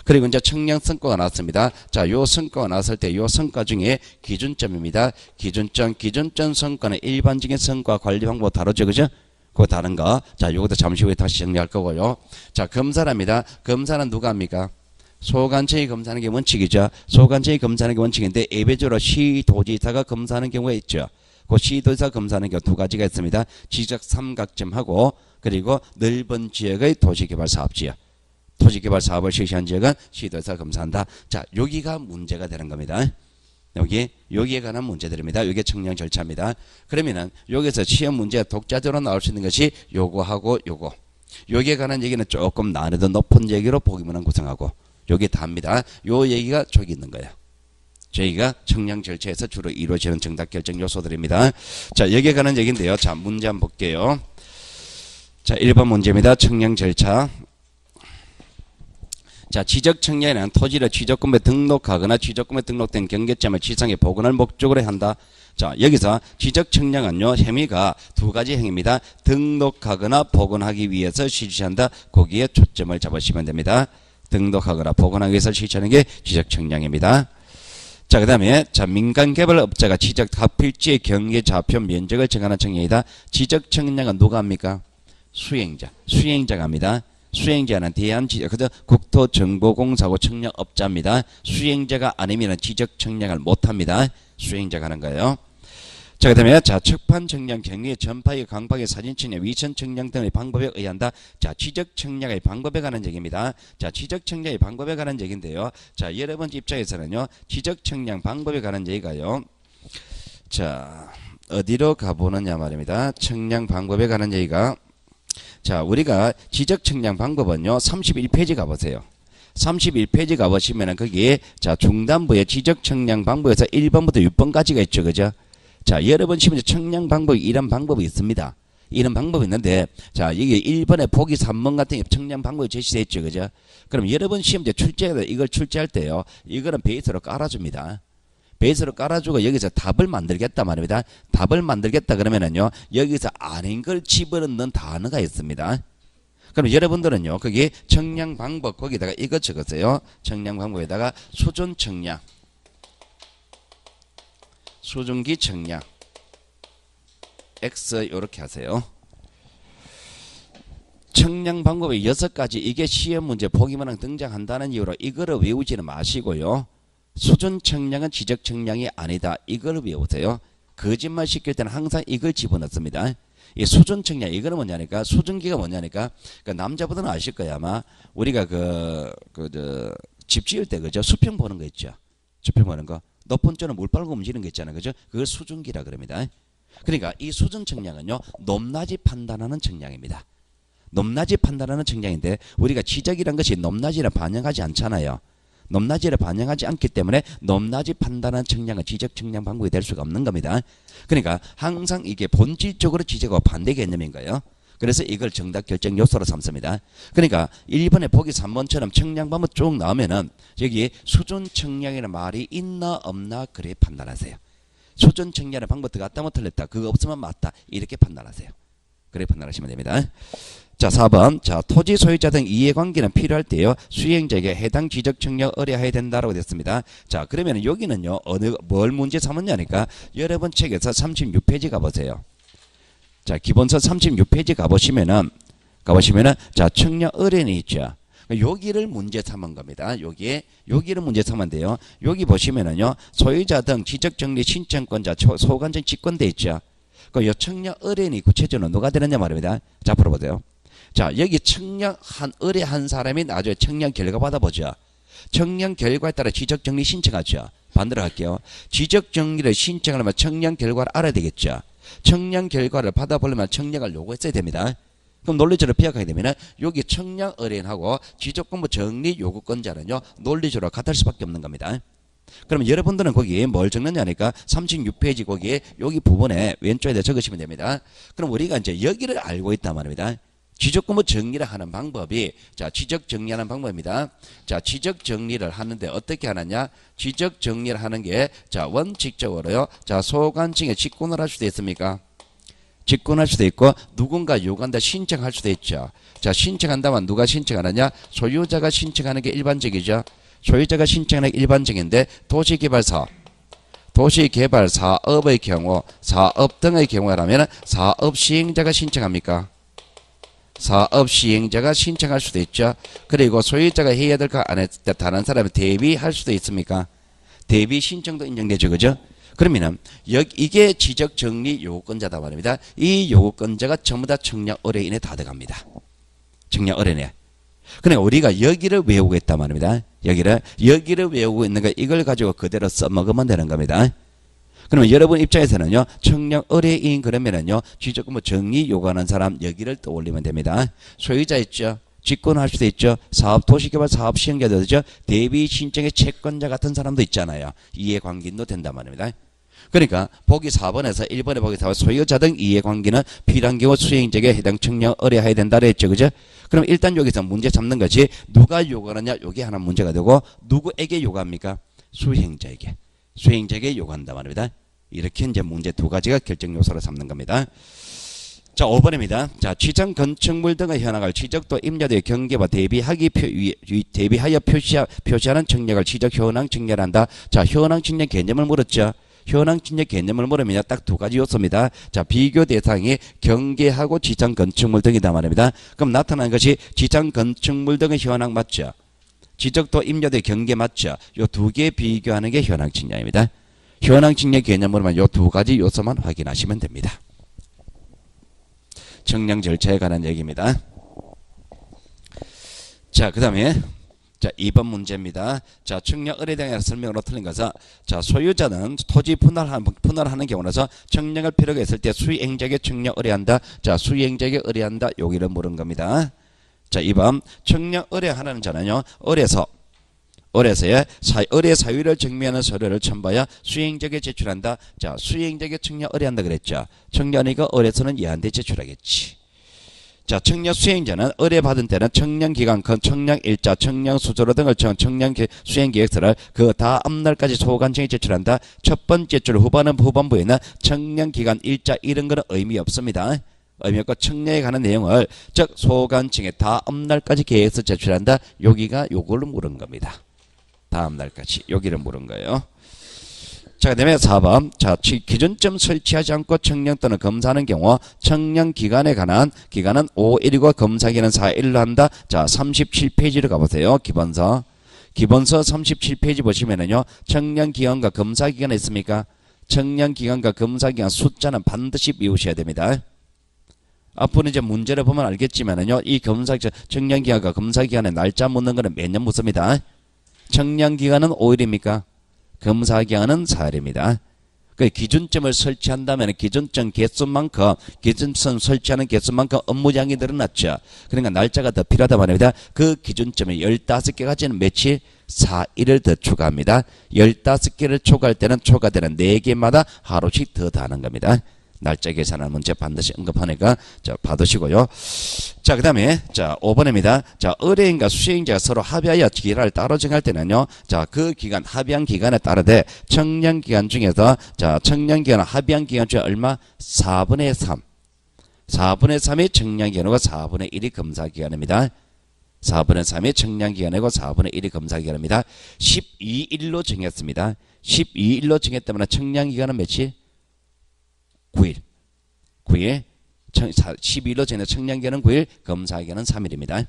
그리고 이제 청약 성과가 나왔습니다. 자, 요 성과가 나왔을 때 요 성과 중에 기준점입니다. 기준점 성과는 일반적인 성과 관리 방법 다르죠, 그죠? 그거 다른 거. 자, 요것도 잠시 후에 다시 정리할 거고요. 자, 검사랍니다. 검사는 누가 합니까? 소관청이 검사하는 게 원칙이죠. 소관청이 검사하는 게 원칙인데 예외적으로 시도지사가 검사하는 경우가 있죠. 그 시도지사 검사하는 경우 두 가지가 있습니다. 지적 삼각점하고 그리고 넓은 지역의 도시개발 사업지역. 토지개발 사업을 실시한 지역은 시도지사가 검사한다. 자, 여기가 문제가 되는 겁니다. 여기에 관한 문제들입니다. 이게 청약 절차입니다. 그러면은 여기서 시험 문제 독자적으로 나올 수 있는 것이 요거하고 요거. 여기에 관한 얘기는 조금 난이도 높은 얘기로 보기문항 구성하고 여기 답니다. 요 얘기가 저기 있는 거예요. 저희가 청약 절차에서 주로 이루어지는 정답 결정 요소들입니다. 자, 여기에 관한 얘기인데요. 자, 문제 한번 볼게요. 자, 1번 문제입니다. 청약 절차. 자, 지적청약에는 토지를 지적금에 등록하거나 지적금에 등록된 경계점을 지상에 복원할 목적으로 한다. 자, 여기서 지적청약은요, 혐의가 두 가지 행위입니다. 등록하거나 복원하기 위해서 실시한다. 거기에 초점을 잡으시면 됩니다. 등록하거나 복원하기 위해서 실시하는 게 지적청약입니다. 자, 그 다음에 자, 민간개발업자가 지적하필지의 경계좌표 면적을 정하는 청약이다. 지적청약은 누가 합니까? 수행자가 합니다. 수행자는 국토정보공사고 청약업자입니다. 수행자가 아니면 지적청약을 못합니다. 수행자가 하는 거예요. 자, 그 다음에 자, 척판청약, 경계, 전파의, 강박의, 사진청약, 위천청약 등의 방법에 의한다. 자, 지적청약의 방법에 관한 얘기입니다. 자, 지적청약의 방법에 관한 얘기인데요. 자, 여러분 입장에서는요, 지적청약 방법에 관한 얘기가요. 자, 어디로 가보느냐 말입니다. 청약 방법에 관한 얘기가. 자, 우리가 지적청약 방법은요, 31페이지 가보세요. 31페이지 가보시면은 거기에 자, 중단부에 지적청약 방법에서 1번부터 6번까지가 있죠, 그죠? 자, 여러분 시험에 청약 방법이 이런 방법이 있습니다. 이런 방법이 있는데, 자, 이게 1번에 보기 3번 같은 게 청약 방법이 제시되어 있죠, 그죠? 그럼 여러분 시험제 이걸 출제할 때요, 이거는 베이스로 깔아줍니다. 베이스로 깔아주고 여기서 답을 만들겠다 말입니다. 답을 만들겠다 그러면은요, 여기서 아닌 걸 집어넣는 단어가 있습니다. 그럼 여러분들은요, 거기 청약 방법 거기다가 이거 적으세요. 청약 방법에다가 수준 청약, 수준기 청약, X 요렇게 하세요. 청약 방법의 6가지, 이게 시험 문제 보기문항 등장한다는 이유로 이거를 외우지는 마시고요. 수준 청약은 지적 청약이 아니다. 이걸 외우세요. 거짓말 시킬 때는 항상 이걸 집어넣습니다. 이 수준 청약, 이거는 뭐냐니까, 수준기가 뭐냐니까, 그 남자분들은 아실 거야, 아마. 우리가 집 지을 때, 그죠? 수평 보는 거 있죠? 수평 보는 거. 높은 쪽은 물 빨고 움직이는 거 있잖아요. 그죠? 그걸 수준기라 그럽니다. 그러니까 이 수준 청약은요, 높낮이 판단하는 청약입니다. 높낮이 판단하는 청약인데, 우리가 지적이란 것이 높낮이를 반영하지 않잖아요. 높낮이를 반영하지 않기 때문에 높낮이 판단한 청약은 지적 청약 방법이 될 수가 없는 겁니다. 그러니까 항상 이게 본질적으로 지적하고 반대 개념인 거예요. 그래서 이걸 정답 결정 요소로 삼습니다. 그러니까 1번에 보기 3번처럼 청약 방법 쭉 나오면은 여기 수준 청약이라는 말이 있나 없나 그래 판단하세요. 수준 청약의 방법 들어갔다 못 틀렸다. 그거 없으면 맞다. 이렇게 판단하세요. 그래 판단하시면 됩니다. 자, 4번. 자, 토지 소유자 등 이해관계는 필요할 때요, 수행자에게 해당 지적 청약 의뢰해야 된다라고 됐습니다. 자, 그러면 여기는요, 뭘 문제 삼았냐니까, 여러분 책에서 36페이지 가보세요. 자, 기본서 36페이지 가보시면은, 자, 청약 의뢰인이 있죠. 여기를 문제 삼은 겁니다. 여기를 문제 삼으면 돼요. 여기 보시면은요, 소유자 등 지적 정리 신청권자, 소관청 직권대 있죠. 그 청약 의뢰인이 구체적으로 누가 되느냐 말입니다. 자, 앞으로 보세요. 자, 여기 청량 한 의뢰 한 사람이 나중에 청량 결과 받아보죠. 청량 결과에 따라 지적정리 신청하죠. 반대로 할게요. 지적정리를 신청하려면 청량 결과를 알아야 되겠죠. 청량 결과를 받아보려면 청량을 요구했어야 됩니다. 그럼 논리적으로 비약하게 되면 여기 청량 의뢰인하고 지적공부 정리 요구권자는요 논리적으로 같을 수밖에 없는 겁니다. 그러면 여러분들은 거기 뭘 적느냐니까 36페이지 거기에 여기 부분에 왼쪽에다 적으시면 됩니다. 그럼 우리가 이제 여기를 알고 있단 말입니다. 지적공부 정리를 하는 방법이 자 지적 정리하는 방법입니다. 자 지적 정리를 하는데 어떻게 하느냐? 지적 정리를 하는 게 자 원칙적으로요. 자 소관청에 직권을 할 수도 있습니까? 직권할 수도 있고 누군가 요구한다 신청할 수도 있죠. 자 신청한다면 누가 신청하느냐? 소유자가 신청하는 게 일반적이죠. 소유자가 신청하는 게 일반적인데 도시개발 사업의 경우 사업 등의 경우라면 사업 시행자가 신청합니까? 사업 시행자가 신청할 수도 있죠. 그리고 소유자가 해야 될 거 안 했을 때 다른 사람이 대비할 수도 있습니까? 대비 신청도 인정되죠. 그죠? 그러면은 이게 지적 정리 요구권자다 말입니다. 이 요구권자가 전부 다 청약 의뢰인에 다 들어갑니다. 청약 의뢰인에. 그러니까 우리가 여기를 외우고 있단 말입니다. 여기를 외우고 있는 거 이걸 가지고 그대로 써먹으면 되는 겁니다. 그러면 여러분 입장에서는요 청약 의뢰인 그러면은요 지적공부 정리 요구하는 사람 여기를 떠올리면 됩니다. 소유자 있죠. 직권할 수도 있죠. 도시개발 사업 시행자도 있죠. 대비 신청의 채권자 같은 사람도 있잖아요. 이해관계인도 된단 말입니다. 그러니까 보기 4번에서 1번에 보기 4번 소유자 등 이해관계는 필요한 경우 수행자에게 해당 청약 의뢰해야 된다 그랬죠. 그죠? 그럼 일단 여기서 문제 잡는 것이 누가 요구하느냐 요게 하나 문제가 되고 누구에게 요구합니까? 수행자에게 요구한다 말입니다. 이렇게 이제 문제 두 가지가 결정 요소로 삼는 겁니다. 자 5번입니다. 자 지정 건축물 등의 현황을 지적도 임야도의 경계와 대비하여 표시하는 청약을 지적 현황 청약한다. 자 현황 청약 개념을 물었죠. 현황 청약 개념을 물으면 딱 두 가지 요소입니다. 자 비교 대상이 경계하고 지정 건축물 등이다 말입니다. 그럼 나타나는 것이 지정 건축물 등의 현황 맞죠? 지적도 임야도의 경계 맞죠? 요 두 개 비교하는 게 현황 청약입니다. 현황 청약 개념으로만 요 두 가지 요소만 확인하시면 됩니다. 청약 절차에 관한 얘기입니다. 자, 그 다음에 자 2번 문제입니다. 자 청약 의뢰당의 설명으로 틀린 것은 자 소유자는 토지 분할하는 경우라서 청약을 필요가 있을 때 수행자에게 청약 의뢰한다. 자 수행자에게 의뢰한다. 여기를 물은 겁니다. 자 2번 청약 의뢰하는 자는요 의뢰서의 의뢰 사유를 증명하는 서류를 첨부하여 수행자에게 제출한다. 자 수행자에게 청약 의뢰한다 그랬죠. 청약이니까 의뢰서는 얘한테 제출하겠지. 자 청약 수행자는 의뢰받은 때는 청약기간, 청약일자, 청약수수료 등을 청약 수행계획서를 그 다음날까지 소관청에 제출한다. 첫 번째 줄 후반부에는 청약기간, 일자 이런 거는 의미 없습니다. 의미 없고 청약에 관한 내용을 즉 소관청에 다음날까지 계획서 제출한다. 여기가 요걸로 물은 겁니다. 다음날까지 여기를 물은 거예요. 자, 그 다음에 4번. 자, 기준점 설치하지 않고 청약 또는 검사하는 경우 청약 기간에 관한 기간은 5일이고 검사기간은 4일로 한다. 자, 37페이지로 가보세요. 기본서 37페이지 보시면은요. 청약 기간과 검사 기간이 있습니까? 청약 기간과 검사 기간 숫자는 반드시 비우셔야 됩니다. 앞으로 이제 문제를 보면 알겠지만은요. 이 청약 기간과 검사 기간에 날짜 묻는 거는 매년 묻습니다. 청약 기간은 5일입니까? 검사기간은 4일입니다. 그 기준점을 설치한다면 기준점 개수만큼 기준점 설치하는 개수만큼 업무량이 늘어났죠. 그러니까 날짜가 더 필요하다 말입니다. 그 기준점을 15개까지는 며칠? 4일을 더 추가합니다. 15개를 초과할 때는 초과되는 4개마다 하루씩 더 더하는 겁니다. 날짜 계산하는 문제 반드시 언급하니까 자 받으시고요. 자 그다음에 자 5번입니다. 자 의뢰인과 수행자가 서로 합의하여 기간을 따로 정할 때는요. 자 그 기간 합의한 기간에 따르되 청약 기간 중에서 자 청약 기간 합의한 기간 중에 얼마? 4분의 3. 4분의 3이 청약 기간이고 4분의 1이 검사 기간입니다. 4분의 3이 청약 기간이고 4분의 1이 검사 기간입니다. 12일로 정했습니다. 12일로 정했다면 청약 기간은 며칠? 9일 12일로 정해 청량기간은 9일 검사기간은 3일입니다.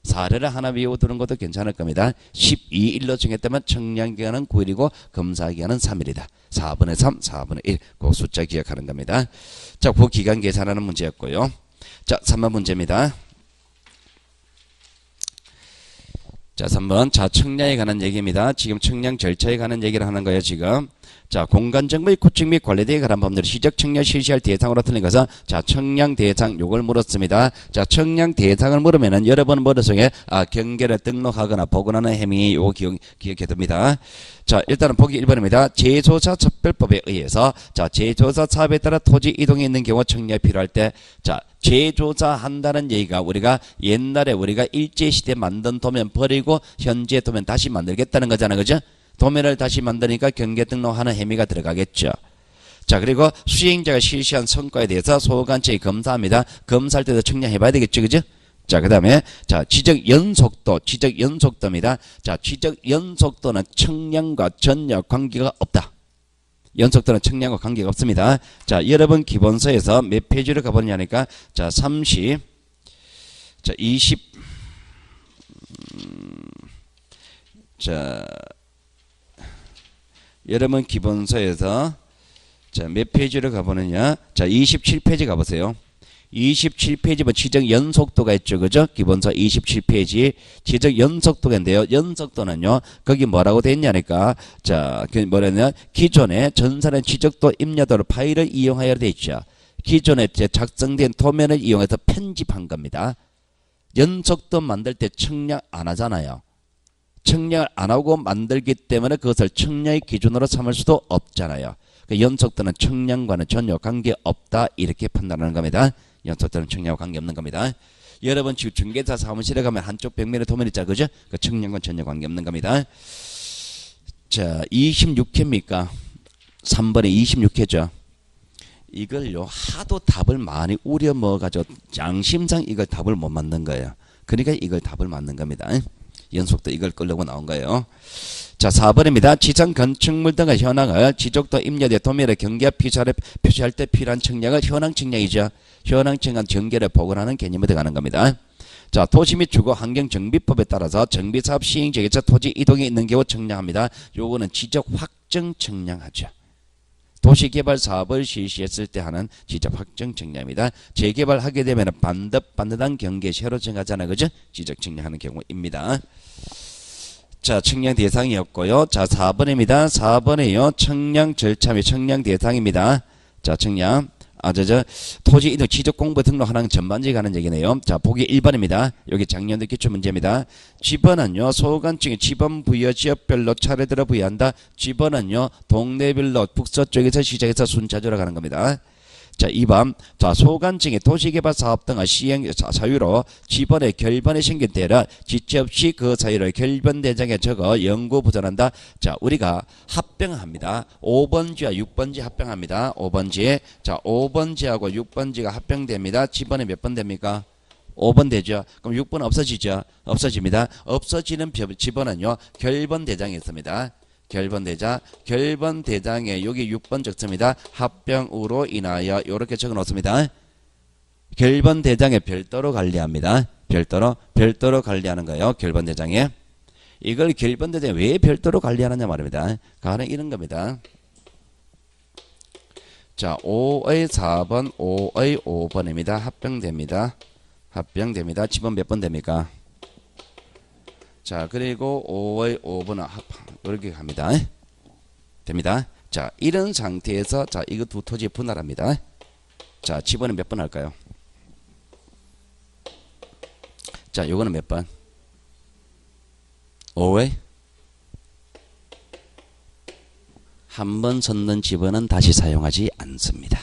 사례를 하나 외워두는 것도 괜찮을 겁니다. 12일로 정했다면 청량기간은 9일이고 검사기간은 3일이다. 4분의 3, 4분의 1 그 숫자 기억하는 겁니다. 자, 그 기간 계산하는 문제였고요. 자 3번 문제입니다. 자, 3번. 자, 청량에 관한 얘기입니다. 지금 청량 절차에 관한 얘기를 하는 거예요, 지금. 자, 공간정보의 구축 및 관리대에 관한 법률을 시적 청량 실시할 대상으로 틀린 것은 자, 청량 대상 요걸 물었습니다. 자, 청량 대상을 물으면은 여러분 머릿속에 경계를 등록하거나 복원하는 행위 요 기억해 둡니다. 자, 일단은 보기 1번입니다. 제조사 척별법에 의해서 자, 제조사 사업에 따라 토지 이동이 있는 경우 청량이 필요할 때 자, 제조사 한다는 얘기가 우리가 옛날에 우리가 일제시대 만든 도면 버리고 현재 도면 다시 만들겠다는 거잖아. 그죠? 도면을 다시 만드니까 경계 등록하는 행위가 들어가겠죠. 자, 그리고 수행자가 실시한 성과에 대해서 소관청이 검사합니다. 검사할 때도 청량해 봐야 되겠죠. 그죠? 자, 그 다음에 자, 지적 연속도입니다. 자, 지적 연속도는 청량과 전혀 관계가 없다. 연속도는 청량과 관계가 없습니다. 자, 여러분 기본서에서 몇 페이지를 가보냐니까 자, 30, 자, 20, 자, 여러분 기본서에서 자, 몇 페이지를 가보느냐? 자, 27페이지 가보세요. 27페이지면 지적 연속도가 있죠. 그죠? 기본서 27페이지 지적 연속도가 있는데요. 연속도는요. 거기 뭐라고 돼 있냐니까 자, 그 뭐냐면 기존에 전산의 지적도 입력도를 파일을 이용하여 돼 있죠. 기존에 작성된 도면을 이용해서 편집한 겁니다. 연속도 만들 때 청량 안 하잖아요. 청량을 안 하고 만들기 때문에 그것을 청량의 기준으로 삼을 수도 없잖아요. 그 연속도는 청량과는 전혀 관계없다 이렇게 판단하는 겁니다. 연속도는 청량과 관계없는 겁니다. 여러분 지금 중개사 사무실에 가면 한쪽 벽면에 도면 있잖아요. 그죠? 그 청량과 전혀 관계없는 겁니다. 자, 26회입니까? 3번에 26회죠. 이걸요 하도 답을 많이 우려 먹어가지고 양심상 이걸 답을 못 만든 거예요. 그러니까 이걸 답을 만든 겁니다. 연속도 이걸 끌려고 나온 거예요. 자, 4번입니다. 지상 건축물 등의 현황을 지적도 입력에 도면의 경계와 표시할 때 필요한 청량을 현황 청량이죠. 현황 청량 경계를 복원하는 개념에 들어가는 겁니다. 자, 도시 및 주거 환경 정비법에 따라서 정비사업 시행 지역에서 토지 이동이 있는 경우 청량합니다. 요거는 지적 확정 청량하죠. 도시개발 사업을 실시했을 때 하는 지적 확정 청량입니다. 재개발하게 되면 반듯한 경계 새로 정하잖아요. 그죠? 지적 청량하는 경우입니다. 자, 청량 대상이었고요. 자, 4번입니다. 4번에요. 청량 절차 및 청량 대상입니다. 자, 청량. 토지 이동 지적 공부 등록하는 전반지에 관한 얘기네요. 자, 보기 1번입니다. 여기 작년도 기출 문제입니다. 지번은요, 소관청이 지번 부여 지역별로 차례대로 부여한다. 지번은요, 동네별로 북서쪽에서 시작해서 순차적으로 가는 겁니다. 자, 2번. 자, 소관청이 도시개발 사업 등의 시행 사유로 지번에 결번이 생긴 때를 지체 없이 그 사유를 결번 대장에 적어 연구 보전한다. 자, 우리가 합병합니다. 5번지와 6번지 합병합니다. 5번지. 자, 5번지하고 6번지가 합병됩니다. 지번에 몇 번 됩니까? 5번 되죠. 그럼 6번 없어지죠. 없어집니다. 없어지는 지번은요, 결번 대장에 있습니다. 결번 대장에 여기 6번 적습니다. 합병으로 인하여 이렇게 적어 놓습니다. 결번 대장에 별도로 관리합니다. 별도로 관리하는 거예요. 결번 대장에. 이걸 결번 대장에 왜 별도로 관리하느냐 말입니다. 가령 이런 겁니다. 자, 5의 4번, 5의 5번입니다. 합병됩니다. 지번 몇 번 됩니까? 자, 그리고 5의 5번은 이렇게 갑니다. 됩니다. 자, 이런 상태에서 자, 이거 두 토지에 분할합니다. 자, 지번은 몇 번 할까요? 자, 요거는 몇 번? 5의 한 번 섰는 지번은 다시 사용하지 않습니다.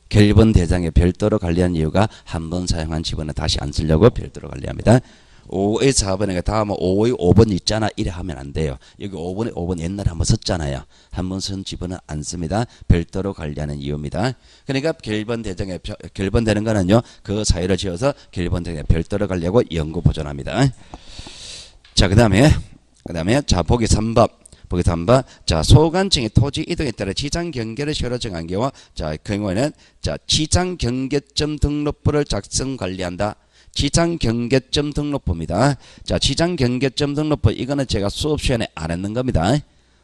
결번 대장에 별도로 관리한 이유가 한 번 사용한 지번은 다시 안 쓰려고 별도로 관리합니다. 5의 4번에 다음은 5의 5번 있잖아 이래 하면 안 돼요. 여기 5번에 5번 옛날에 한번 썼잖아요. 한 번 쓴 지번은 안 씁니다. 별도로 관리하는 이유입니다. 그러니까 결번되는 거는요, 그 사유를 지어서 결번되는 별도로 관리하고 연구 보존합니다. 자, 그 다음에 자, 보기 3번. 자, 소관청이 토지 이동에 따라 지장 경계를 새로 정한 경우, 자, 그 경우에는 자, 지장 경계점 등록부를 작성 관리한다. 지장 경계점 등록부입니다. 자, 지장 경계점 등록부 이거는 제가 수업 시간에 안 했는 겁니다.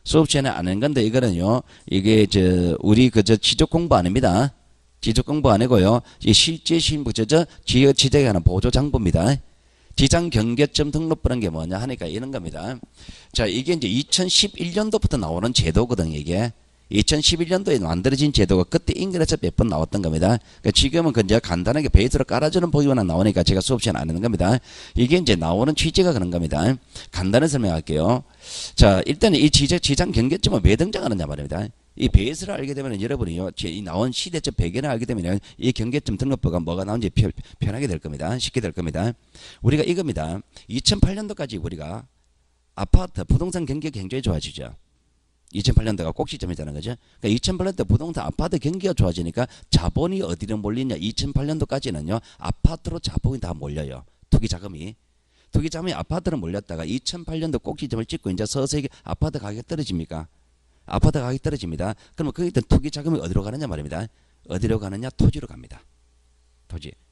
수업 시간에 안 했는 건데 이거는요, 이게 우리 지적 공부 아닙니다. 지적 공부 아니고요. 이 실제 지적에 관한 보조 장부입니다. 지장 경계점 등록부란 게 뭐냐 하니까 이런 겁니다. 자, 이게 이제 2011년도부터 나오는 제도거든요, 이게. 2011년도에 만들어진 제도가 그때 인근에서 몇 번 나왔던 겁니다. 그러니까 지금은 그 이제 간단하게 베이스로 깔아주는 보기만 나오니까 제가 수업 시간 안 하는 겁니다. 이게 이제 나오는 취지가 그런 겁니다. 간단히 설명할게요. 자, 일단 이 지장 경계점은 왜 등장하느냐 말입니다. 이 베이스를 알게 되면 여러분이요, 이 나온 시대적 배경을 알게 되면 이 경계점 등록부가 뭐가 나온지 편하게 될 겁니다. 쉽게 될 겁니다. 우리가 이겁니다. 2008년도까지 우리가 아파트, 부동산 경기가 굉장히 좋아지죠. 2008년도가 꼭 시점이잖아요. 그죠? 그러니까 2008년도 부동산 아파트 경기가 좋아지니까 자본이 어디로 몰리냐. 2008년도까지는요. 아파트로 자본이 다 몰려요. 투기 자금이 아파트로 몰렸다가 2008년도 꼭 시점을 찍고 이제 서서히 아파트 가격이 떨어집니까? 아파트 가격이 떨어집니다. 그러면 거기 있던 투기 자금이 어디로 가느냐 말입니다. 어디로 가느냐? 토지로 갑니다.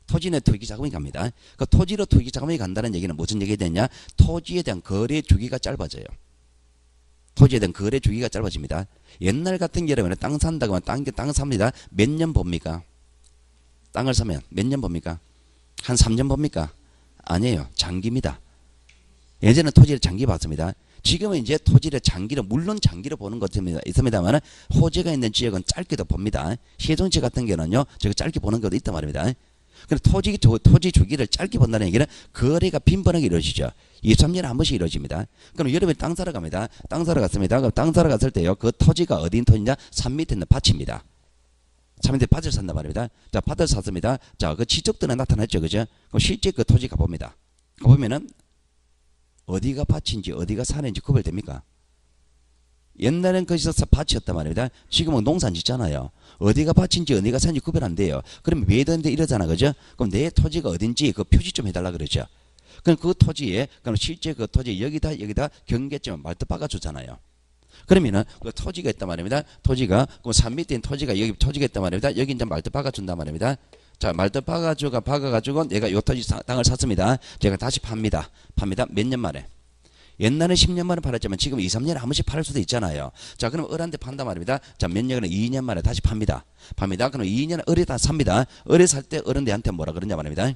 토지는 투기 자금이 갑니다. 그 토지로 투기 자금이 간다는 얘기는 무슨 얘기가 되냐? 토지에 대한 거래 주기가 짧아져요. 토지에 대한 거래 주기가 짧아집니다. 옛날 같은 경우에는 땅 산다고 하면 땅 삽니다. 몇 년 봅니까? 땅을 사면 몇 년 봅니까? 한 3년 봅니까? 아니에요. 장기입니다. 예전에는 토지를 장기 봤습니다. 지금은 이제 토지를 장기로, 물론 장기로 보는 것이 있습니다만 호재가 있는 지역은 짧게도 봅니다. 세종시 같은 경우는요, 저거 짧게 보는 것도 있단 말입니다. 근데 토지 주기를 짧게 본다는 얘기는 거래가 빈번하게 이루어지죠. 23년에 한 번씩 이루어집니다. 그럼 여러분이 땅 사러 갑니다. 땅 사러 갔습니다. 그럼 땅 사러 갔을 때요, 그 토지가 어디인 토지냐? 산 밑에 있는 밭입니다. 산 밑에 밭을 산단 말입니다. 자, 밭을 샀습니다. 자, 그 지적도는 나타났죠. 그죠? 그럼 실제 그 토지 가봅니다. 가보면은 어디가 밭인지 어디가 산인지 구별됩니까? 옛날엔 거기서 밭이었단 말입니다. 지금은 농산 짓잖아요. 어디가 밭인지 어디가 산인지 구별 안 돼요. 그럼 왜 되는데 이러잖아. 그죠? 그럼 내 토지가 어딘지 그 표시 좀 해달라 그러죠. 그럼 그 토지에, 그럼 실제 그 토지에 여기다 경계점을 말도 박아주잖아요. 그러면은 그 토지가 있단 말입니다. 토지가, 그 산 밑에 있는 토지가 여기 토지가 있단 말입니다. 여기 이제 말도 박아준단 말입니다. 자, 말도 박아가지고 내가 요 토지 땅을 샀습니다. 제가 다시 팝니다. 몇 년 만에? 옛날에 10년 만에 팔았지만 지금 2, 3년에 한 번씩 팔 수도 있잖아요. 자, 그럼 어른한테 판단 말입니다. 자, 몇 년에 2년 만에 다시 팝니다. 그럼 2년에 어리다 삽니다. 어리 살 때 어른들한테 뭐라 그러냐 말입니다.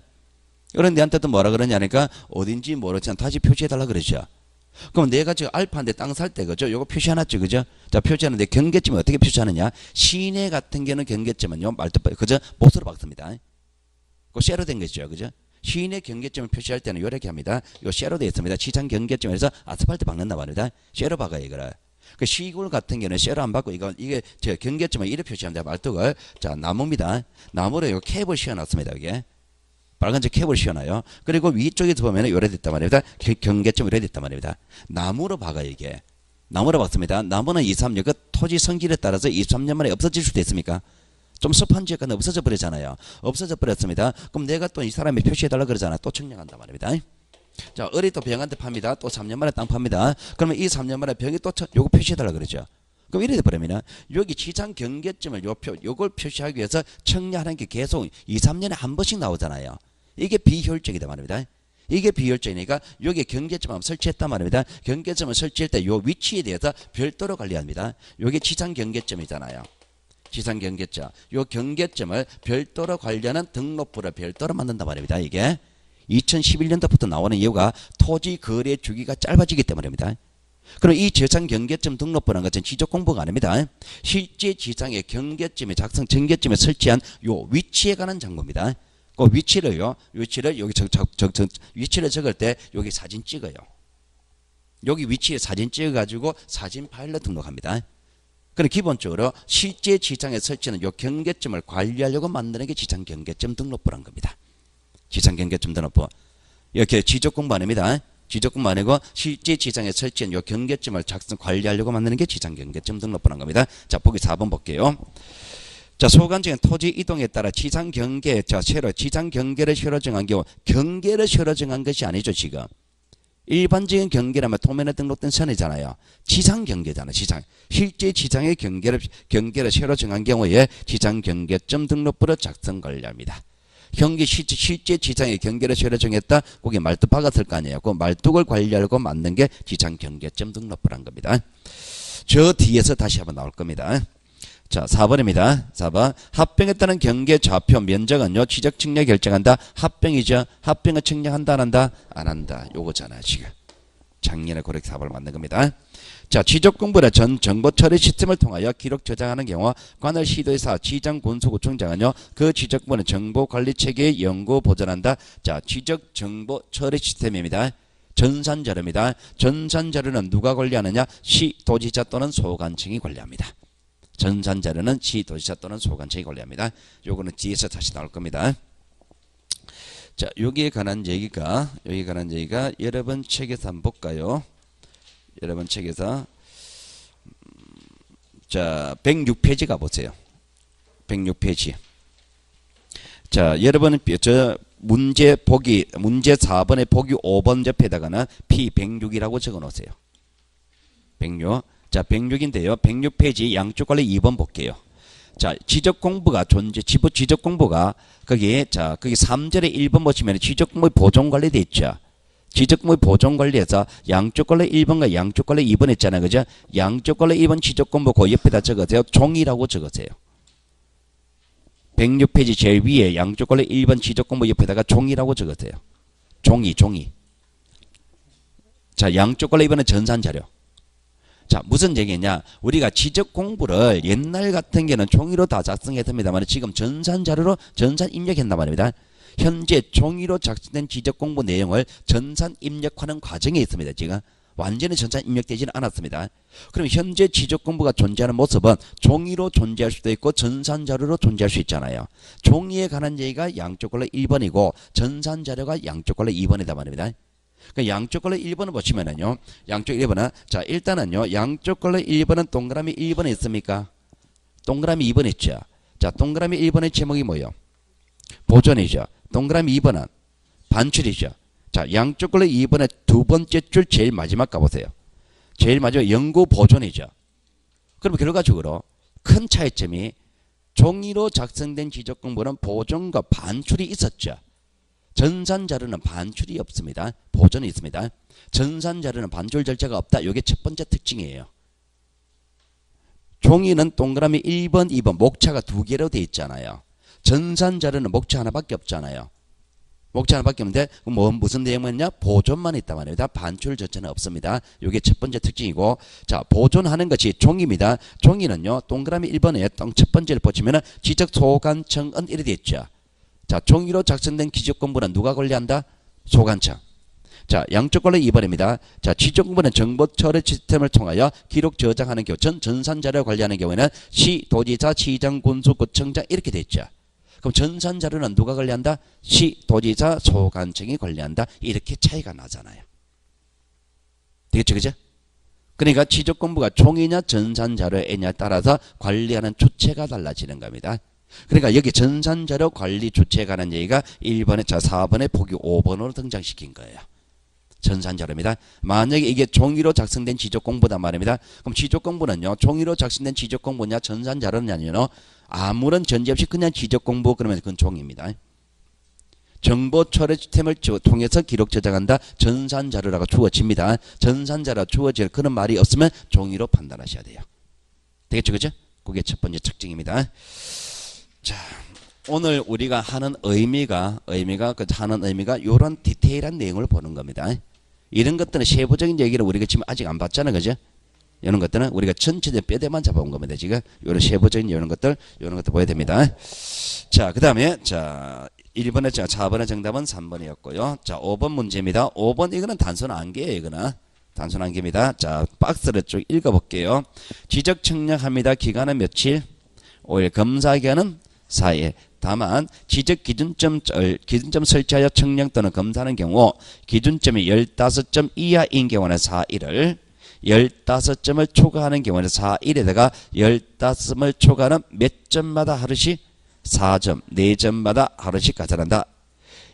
어른들한테도 뭐라 그러냐니까 어딘지 모르지만 다시 표시해달라 그러죠. 그럼 내가 지금 알파인데 땅 살 때 그죠? 요거 표시해놨죠, 그죠? 자, 표시하는데 경계점을 어떻게 표시하느냐? 시내 같은 경우는 경계점은요, 그죠? 못으로 박습니다. 그 쇠로 된 거죠, 그죠? 시내 경계점을 표시할 때는 이렇게 합니다. 요 쇠로 되어 있습니다. 시장 경계점에서 아스팔트 박는다 말입니다. 쇠로 박아요, 이거를. 그 시골 같은 경우는 쇠로 안 박고 이게 저 경계점을 이렇게 표시합니다. 말뚝을. 자, 나무입니다. 나무로 요 캡을 씌워놨습니다, 이게. 빨간색 캡을 씌워놔요. 그리고 위쪽에서 보면 요래 됐단 말입니다. 경계점이 이래 됐단 말입니다. 나무로 박아요, 이게. 나무로 박습니다. 나무는 2, 3년, 그 토지 성질에 따라서 2, 3년 만에 없어질 수도 있습니까? 좀 습한 지역 같은 없어져 버리잖아요. 없어져 버렸습니다. 그럼 내가 또 이 사람이 표시해달라 그러잖아. 또 청량한단 말입니다. 자, 어리 또 병한테 팝니다. 또 3년 만에 땅 팝니다. 그러면 이 3년 만에 병이 또 요거 표시해달라 그러죠. 그럼 이래 버리면 여기 지장 경계점을 요걸 표시하기 위해서 청량하는 게 계속 2, 3년에 한 번씩 나오잖아요. 이게 비효율적이다 말입니다. 이게 비효율적이니까 여기 경계점을 설치했단 말입니다. 경계점을 설치할 때 요 위치에 대해서 별도로 관리합니다. 요게 지장 경계점이잖아요. 지상 경계점. 요 경계점을 별도로 관리하는 등록부를 별도로 만든단 말입니다. 이게 2011년도부터 나오는 이유가 토지 거래 주기가 짧아지기 때문입니다. 그럼 이 지상 경계점 등록부라는 것은 지적 공부가 아닙니다. 실제 지상의 경계점에 경계점에 설치한 요 위치에 관한 정보입니다. 그 위치를 여기 위치를 적을 때 여기 사진 찍어요. 여기 위치에 사진 찍어가지고 사진 파일로 등록합니다. 그럼 기본적으로 실제 지상에 설치는 요 경계점을 관리하려고 만드는 게 지상 경계점 등록부란 겁니다. 지상 경계점 등록부. 이렇게 지적 공부 아닙니다. 지적 공부 아니고 실제 지상에 설치한 요 경계점을 관리하려고 만드는 게 지상 경계점 등록부란 겁니다. 자, 보기 4번 볼게요. 자, 소관적인 토지 이동에 따라 지상 경계, 지상 경계를 새로 정한 경우, 경계를 새로 정한 것이 아니죠, 지금. 일반적인 경계라면 도면에 등록된 선이잖아요. 지상 경계잖아요. 실제 지상의 경계를 새로 정한 경우에 지상 경계점 등록부를 작성 관리합니다. 실제 지상의 경계를 새로 정했다. 거기 말뚝 박았을 거 아니에요. 그 말뚝을 관리하려고 만든 게 지상 경계점 등록부란 겁니다. 저 뒤에서 다시 한번 나올 겁니다. 자, 4번입니다. 4번. 합병에 따른 경계 좌표 면적은요, 지적 측량이 결정한다. 합병이죠. 합병을 측량한다, 안 한다? 안 한다. 요거잖아, 지금. 작년에 그렇게 4번을 만든 겁니다. 자, 지적 공부는 전 정보 처리 시스템을 통하여 기록 저장하는 경우 관할 시도의사 지정 군수구청장은요 그 지적 공부는 정보 관리 체계의 연구 보존한다. 자, 지적 정보 처리 시스템입니다. 전산 자료입니다. 전산 자료는 누가 관리하느냐? 시도지사 또는 소관청이 관리합니다. 전산 자료는 시도지사 또는 소관청이 관리합니다. 요거는 뒤에서 다시 나올 겁니다. 자, 여기에 관한 얘기가 여러분 책에서 한번 볼까요? 여러분 책에서 자 106페이지 가보세요. 106페이지. 자, 여러분은 저 문제 4번에 보기 5번 옆에다가는 P106이라고 적어놓으세요. 106. 자, 106인데요. 106페이지 양쪽 관리 2번 볼게요. 자, 지적 공부가 지적 공부가 거기 3절에 1번 보시면 지적 공부 보존 관리돼 있죠. 지적 공부 보존 관리에서 양쪽 관리 1번과 양쪽 관리 2번 했잖아요. 그죠? 양쪽 관리 2번 지적 공부 그 옆에다 적으세요. 종이라고 적으세요. 106페이지 제일 위에 양쪽 관리 1번 지적 공부 옆에다가 종이라고 적으세요. 종이. 자, 양쪽 관리 2번은 전산 자료. 자, 무슨 얘기냐? 우리가 지적 공부를 옛날 같은 게는 종이로 다 작성했습니다만 지금 전산 자료로 전산 입력했단 말입니다. 현재 종이로 작성된 지적 공부 내용을 전산 입력하는 과정에 있습니다. 지금 완전히 전산 입력되지는 않았습니다. 그럼 현재 지적 공부가 존재하는 모습은 종이로 존재할 수도 있고 전산 자료로 존재할 수 있잖아요. 종이에 관한 얘기가 양쪽 걸로 1번이고 전산 자료가 양쪽 걸로 2번이다 말입니다. 그러니까 양쪽 걸로 1번을 보시면은요. 양쪽 1번은 자, 일단은요. 양쪽 걸로 1번은 동그라미 1번에 있습니까? 동그라미 2번 있죠. 자, 동그라미 1번의 제목이 뭐예요? 보존이죠. 동그라미 2번은 반출이죠. 자, 양쪽 걸로 2번의 두 번째 줄 제일 마지막 가보세요. 제일 마지막 연구 보존이죠. 그럼 결과적으로 큰 차이점이 종이로 작성된 지적 공부는 보존과 반출이 있었죠. 전산 자료는 반출이 없습니다. 보존이 있습니다. 전산 자료는 반출 절차가 없다. 이게 첫 번째 특징이에요. 종이는 동그라미 1번, 2번 목차가 두 개로 되어 있잖아요. 전산 자료는 목차 하나밖에 없잖아요. 목차 하나밖에 없는데 무슨 내용이냐? 보존만 있단 말입니다. 반출 절차는 없습니다. 이게 첫 번째 특징이고, 자, 보존하는 것이 종이입니다. 종이는요, 동그라미 1번에 첫 번째를 보시면은 지적 소관청은 이렇게 되어 있죠. 자, 종이로 작성된 기적 공부는 누가 관리한다? 소관청. 자, 양쪽 걸로 2번입니다. 자, 지적 공부는 정보 처리 시스템을 통하여 기록 저장하는 경우, 전산 자료 관리하는 경우에는 시도지사, 시장, 군수, 구청장 이렇게 되어 있죠. 그럼 전산 자료는 누가 관리한다? 시도지사, 소관청이 관리한다. 이렇게 차이가 나잖아요. 되겠죠, 그죠? 그러니까 지적 공부가 종이냐 전산 자료에냐에 따라서 관리하는 주체가 달라지는 겁니다. 그러니까 여기 전산 자료 관리 주체에 관한 얘기가 1번에 4번에 보기 5번으로 등장시킨 거예요. 전산 자료입니다. 만약에 이게 종이로 작성된 지적 공부단 말입니다. 그럼 지적 공부는요, 종이로 작성된 지적 공부냐 전산 자료냐는요, 아무런 전제 없이 그냥 지적 공부 그러면 그건 종입니다. 정보 처리 시스템을 통해서 기록 저장한다. 전산 자료라고 주어집니다. 전산 자료 주어질 그런 말이 없으면 종이로 판단하셔야 돼요. 되겠죠, 그죠? 그게 첫 번째 특징입니다. 자, 오늘 우리가 하는 의미가 이런 디테일한 내용을 보는 겁니다. 이런 것들은 세부적인 얘기를 우리가 지금 아직 안 봤잖아요, 그죠? 이런 것들은 우리가 전체적 뼈대만 잡아온 겁니다. 지금 이런 세부적인 이런 것들 보여야 됩니다. 자, 그다음에 자 1번에 4번의 정답은 3번이었고요. 자, 5번 문제입니다. 5번 이거는 단순 암기예요. 이거는 단순 암기입니다. 자, 박스를 쭉 읽어볼게요. 지적 측량합니다. 기간은 며칠? 5일. 검사 기간은 4일. 다만 지적 기준점 설치하여 측량 또는 검사하는 경우 기준점이 15점 이하인 경우는 4일을, 15점을 초과하는 경우는 4일에다가 15점을 초과하는 몇 점마다 하루씩 4점, 4점마다 하루씩 가산한다.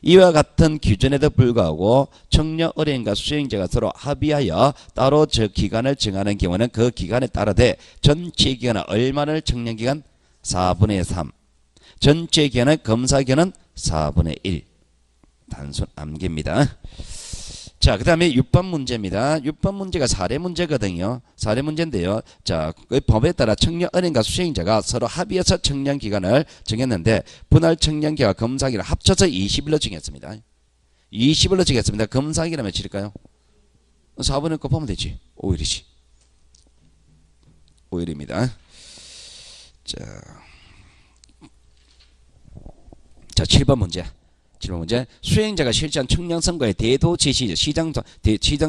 이와 같은 기준에도 불구하고 청력 의뢰인과 수행자가 서로 합의하여 따로 저 기간을 정하는 경우는 그 기간에 따라되 전체 기간은 얼마를 청량기간? 4분의 3. 전체 기간은 검사 기간은 4분의 1. 단순 암기입니다. 자, 그 다음에 6번 문제입니다. 6번 문제가 사례 문제거든요. 사례 문제인데요. 자, 그 법에 따라 청년 은행과 수행자가 서로 합의해서 청량 기간을 정했는데 분할 청량기와 검사기를 합쳐서 20일로 정했습니다. 20일로 정했습니다. 검사기는 며칠일까요? 4분의 거 보면 되지. 5일이지. 5일입니다. 자, 7번 문제. 7번 문제. 수행자가 실시한 청량 선거의 대도지시, 시장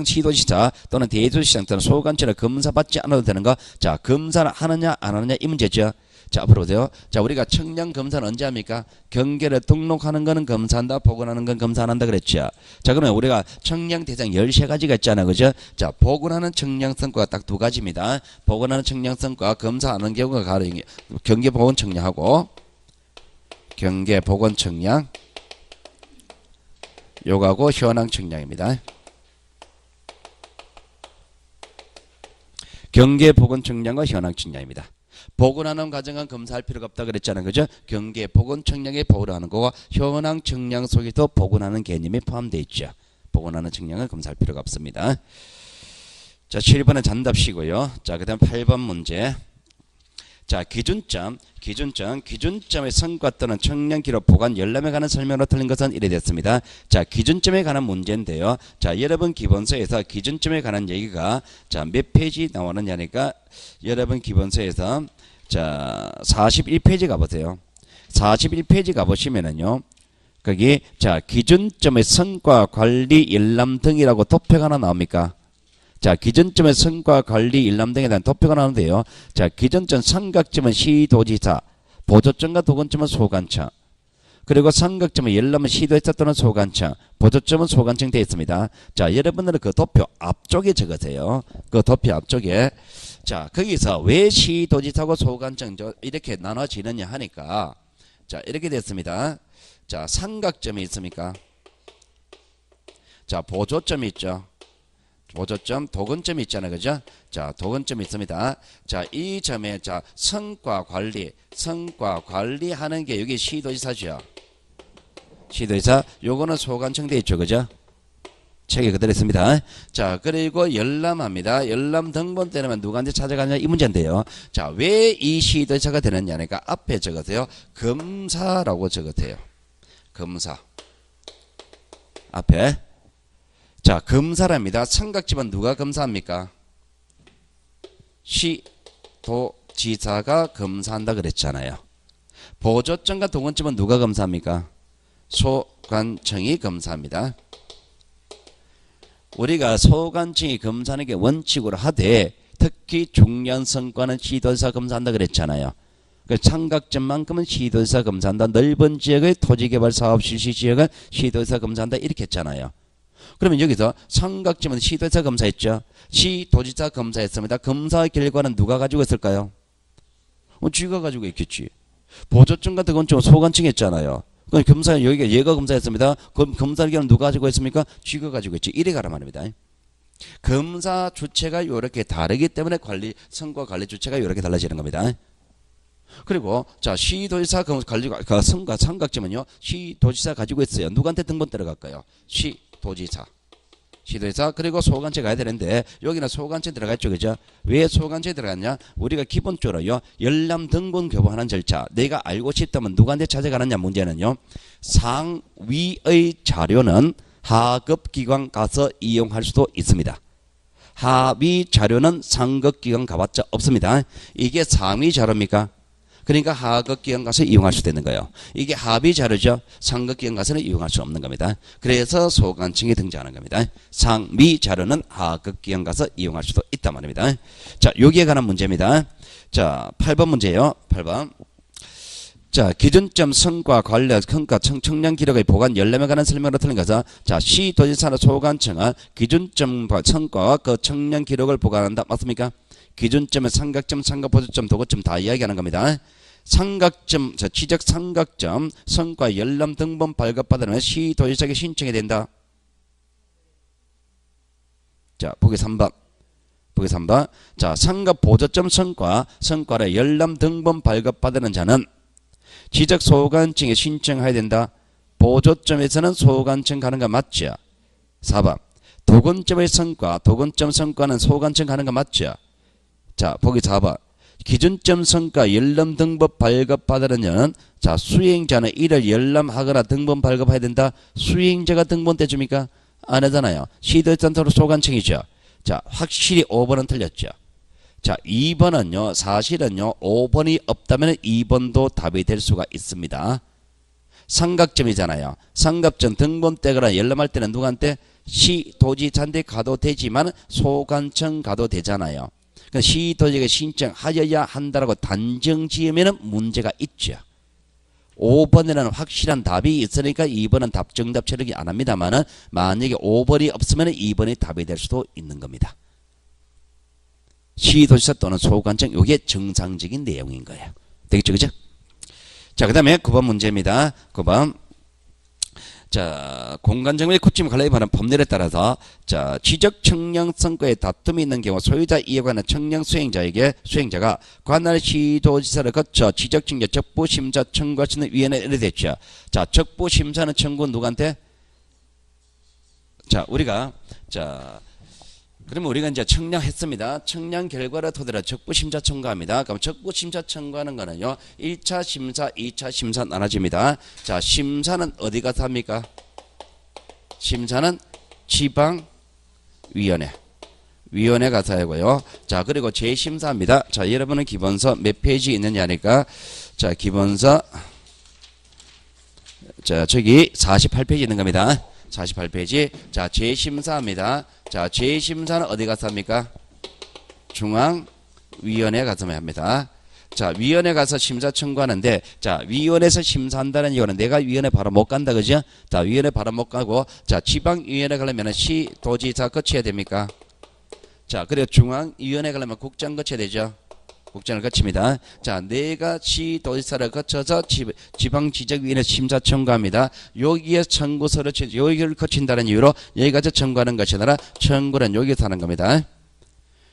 시도지사 또는 대도시장 또는 소관청을 검사받지 않아도 되는 거. 자, 검사를 하느냐 안 하느냐 이 문제죠. 자, 앞으로 보세요. 자, 우리가 청량 검사는 언제 합니까? 경계를 등록하는 거는 검사한다, 복원하는 건 검사 안 한다 그랬죠. 자, 그러면 우리가 청량 대상 13가지가 있잖아. 그죠? 자, 복원하는 청량 성과가 딱 두 가지입니다. 복원하는 청량 성과, 검사하는 경우가 가령 경계 복원 청량하고 경계 복원 청량 요거하고 현황 청량입니다. 경계 복원 청량과 현황 청량입니다. 복원하는 과정은 검사할 필요가 없다 그랬잖아요. 그죠? 경계 복원 청량에 복원하는 거고 현황 청량 속에도 복원하는 개념이 포함되어 있죠. 복원하는 청량은 검사할 필요가 없습니다. 자, 7번은 잔답시고요. 자, 그 다음 8번 문제. 자, 기준점의 성과 또는 청량 기록 보관 열람에 관한 설명으로 틀린 것은 이래 됐습니다. 자, 기준점에 관한 문제인데요. 자, 여러분 기본서에서 기준점에 관한 얘기가 자, 몇 페이지 나오느냐니까 여러분 기본서에서 자, 41페이지 가보세요. 41페이지 가보시면은요. 거기 자, 기준점의 성과 관리 열람 등이라고 도표가 하나 나옵니까? 자, 기준점의 성과 관리 일람 등에 대한 도표가 나오는데요. 자, 기준점 삼각점은 시도지사, 보조점과 도건점은 소관청, 그리고 삼각점의 열람은 시도지사 또는 소관청, 보조점은 소관청 되어 있습니다. 자, 여러분들은 그 도표 앞쪽에 적으세요. 그 도표 앞쪽에. 자, 거기서 왜 시도지사고 소관청 이렇게 나눠지느냐 하니까 자, 이렇게 됐습니다. 자, 삼각점이 있습니까? 자, 보조점이 있죠. 보조점, 도근점이 있잖아요. 그죠? 자, 도근점이 있습니다. 자, 이 점에, 자, 성과 관리하는 게 여기 시도지사죠. 시도지사, 요거는 소관청 돼 있죠. 그죠? 책에 그대로 있습니다. 자, 그리고 열람합니다. 열람 등본 때문에 누구한테 찾아가냐 이 문제인데요. 자, 왜 이 시도지사가 되느냐 하니까 앞에 적으세요. 검사라고 적으세요. 검사. 앞에. 자, 검사랍니다. 삼각집은 누가 검사합니까? 시도지사가 검사한다 그랬잖아요. 보조점과 도건점은 누가 검사합니까? 소관청이 검사합니다. 우리가 소관청이 검사하는 게 원칙으로 하되 특히 중요한 성과는 시도지사 검사한다 그랬잖아요. 그 삼각점만큼은 시도지사 검사한다. 넓은 지역의 토지개발 사업 실시 지역은 시도지사 검사한다 이렇게 했잖아요. 그러면 여기서 삼각점은 시도지사 검사했죠. 시도지사 검사했습니다. 검사 결과는 누가 가지고 있을까요? 쥐가 가지고 있겠지. 보조점 같은 건 좀 소관청이 했잖아요. 그럼 검사 여기가 얘가 검사했습니다. 그럼 검사 결과는 누가 가지고 있습니까? 쥐가 가지고 있지. 이래 가란 말입니다. 검사 주체가 이렇게 다르기 때문에 성과 관리 주체가 이렇게 달라지는 겁니다. 그리고 자, 시도지사 관리 삼각점은요. 시도지사 가지고 있어요. 누구한테 등본 들어갈까요? 시도지사 그리고 소관청 가야 되는데 여기는 소관청 들어가 있죠. 그죠? 왜 소관청에 들어갔냐? 우리가 기본적으로요. 열람 등본 교부하는 절차 내가 알고 싶다면 누구한테 찾아가느냐 문제는요. 상위의 자료는 하급기관 가서 이용할 수도 있습니다. 하위 자료는 상급기관 가봤자 없습니다. 이게 상위 자료입니까? 그러니까 하급기관 가서 이용할 수 있는 거예요. 이게 하위 자료죠. 상급기관 가서는 이용할 수 없는 겁니다. 그래서 소관청이 등장하는 겁니다. 상위 자료는 하급기관 가서 이용할 수도 있단 말입니다. 자, 여기에 관한 문제입니다. 자, 8번 문제예요. 8번. 자, 기준점 성과 관리 평가 청량 기록의 보관 열람에 관한 설명으로 틀린 것은 자, 시도지사나 소관청은 기준점과 성과와 그 청량 기록을 보관한다. 맞습니까? 기준점은 삼각점, 삼각보조점, 도구점 다 이야기하는 겁니다. 삼각점, 자, 지적 삼각점 성과 열람 등본 발급받으면 시도지사에게 신청이 된다. 자, 보기 3번. 보기 3번. 자, 삼각보조점 성과를 열람 등본 발급받는 자는 지적 소관청에 신청해야 된다. 보조점에서는 소관청 가는 거 맞죠? 4번. 도건점의 성과, 도건점 성과는 소관청 가는 거 맞죠? 자, 보기 4번. 기준점 성과 열람 등본 발급받으는 자는 자, 수행자는 이를 열람하거나 등본 발급해야 된다. 수행자가 등본 떼줍니까? 안 하잖아요. 시도지사는 소관청이죠. 자, 확실히 5번은 틀렸죠. 자, 2번은요, 사실은요, 5번이 없다면 2번도 답이 될 수가 있습니다. 삼각점이잖아요. 삼각점 등본 떼거나 열람할 때는 누구한테? 시도지사한테 가도 되지만 소관청 가도 되잖아요. 그러니까 시도지사가 신청하여야 한다라고 단정 지으면 문제가 있죠. 5번에는 확실한 답이 있으니까 2번은 답 정답 처리하기 안 합니다만은 만약에 5번이 없으면 2번이 답이 될 수도 있는 겁니다. 시도지사 또는 소관청, 이게 정상적인 내용인 거예요. 되겠죠, 그죠? 자, 그 다음에 9번 문제입니다. 9번. 자, 공간정보의 구침 관리에 관한 법률에 따라서 자, 지적 청량 성과에 다툼이 있는 경우 소유자 이에 관한 청량 수행자가 관할 시도지사를 거쳐 지적 청량 적부 심사 청구할 수 있는 위원회를 됐죠. 자, 적부 심사는 청구는 누구한테? 자, 우리가 자, 그러면 우리가 이제 청량했습니다. 청량 결과를 토대로 적부심사 청구합니다. 그럼 적부심사 청구하는 거는요, 1차 심사, 2차 심사 나눠집니다. 자, 심사는 어디 가서 합니까? 심사는 지방위원회. 위원회 가서 하고요. 자, 그리고 재심사합니다. 자, 여러분은 기본서 몇 페이지 있느냐 하니까, 자, 기본서, 자, 저기 48페이지 있는 겁니다. 48페이지. 자, 재심사합니다. 자, 재심사는 어디 가서 합니까? 중앙위원회 가서 합니다. 자, 위원회 가서 심사 청구하는데, 자, 위원회에서 심사한다는 이유는 내가 위원회 바로 못 간다, 그죠? 자, 위원회 바로 못 가고, 자, 지방위원회 가려면 시도지사 거쳐야 됩니까? 자, 그리고 중앙위원회 가려면 국장 거쳐야 되죠? 국장을 거칩니다. 자, 내가 시도지사를 거쳐서 지방지적위원회 심사 청구합니다. 여기에 청구서를 여기를 거친다는 이유로 여기까지 청구하는 것이 아니라 청구는 여기서 하는 겁니다.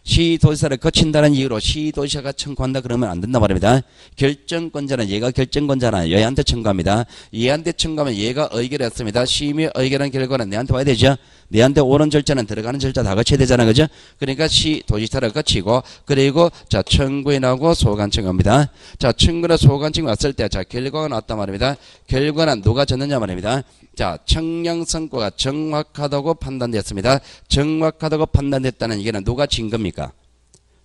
시도지사를 거친다는 이유로 시도지사가 청구한다 그러면 안 된단 말입니다. 결정권자는 얘가 결정권자는 얘한테 청구합니다. 얘한테 청구하면 얘가 의결했습니다. 심의 의결한 결과는 내한테 와야 되죠. 내한테 오는 절차는 들어가는 절차 다 거쳐야 되잖아, 그죠? 그러니까 시도지사를 거치고, 그리고 자, 청구인하고 소관청입니다. 자, 청구나 소관청이 왔을 때, 자, 결과가 나왔단 말입니다. 결과는 누가 졌느냐 말입니다. 자, 청량 성과가 정확하다고 판단됐습니다. 정확하다고 판단됐다는 얘기는 누가 진 겁니까?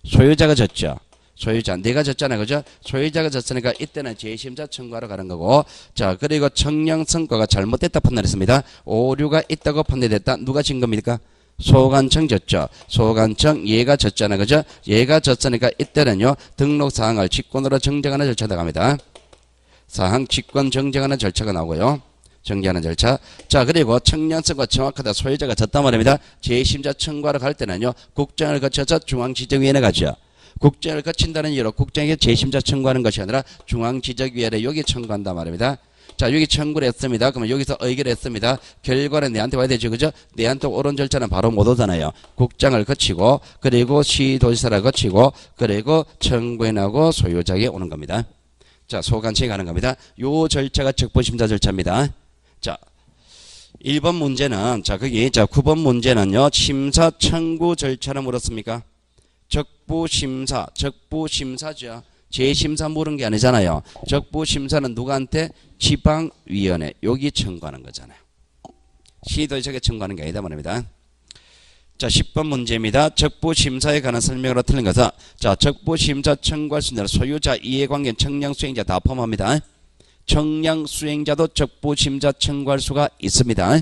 소유자가 졌죠. 소유자, 내가 졌잖아요, 그죠? 소유자가 졌으니까 이때는 재심사 청구하러 가는 거고, 자, 그리고 청량 성과가 잘못됐다 판단했습니다. 오류가 있다고 판단됐다. 누가 진 겁니까? 소관청 졌죠. 소관청, 얘가 졌잖아요, 그죠? 얘가 졌으니까 이때는요, 등록 사항을 직권으로 정정하는 절차가 나갑니다. 사항 직권 정정하는 절차가 나오고요. 정지하는 절차. 자, 그리고 청량성과 정확하다 소유자가 졌단 말입니다. 재심사 청구하러 갈 때는요, 국장을 거쳐서 중앙지적위원회 가죠. 국장을 거친다는 이유로 국장에게 재심사 청구하는 것이 아니라 중앙지적위원회 여기 청구한단 말입니다. 자, 여기 청구를 했습니다. 그러면 여기서 의결했습니다. 결과는 내한테 와야 되죠, 그죠? 내한테 오른 절차는 바로 못 오잖아요. 국장을 거치고, 그리고 시도지사를 거치고, 그리고 청구인하고 소유자에게 오는 겁니다. 자, 소관청에 가는 겁니다. 요 절차가 적부심사 절차입니다. 자, 1번 문제는, 자, 거기, 자, 9번 문제는요, 심사 청구 절차를 물었습니까? 적부심사죠. 재심사 물은 게 아니잖아요. 적부심사는 누구한테? 지방위원회. 여기 청구하는 거잖아요. 시도지사에게 청구하는 게 아니다 말입니다. 자, 10번 문제입니다. 적부심사에 관한 설명으로 틀린 것은, 자, 적부심사 청구할 수 있는 소유자, 이해관계, 청량 수행자 다 포함합니다. 청량 수행자도 적부심사 청구할 수가 있습니다.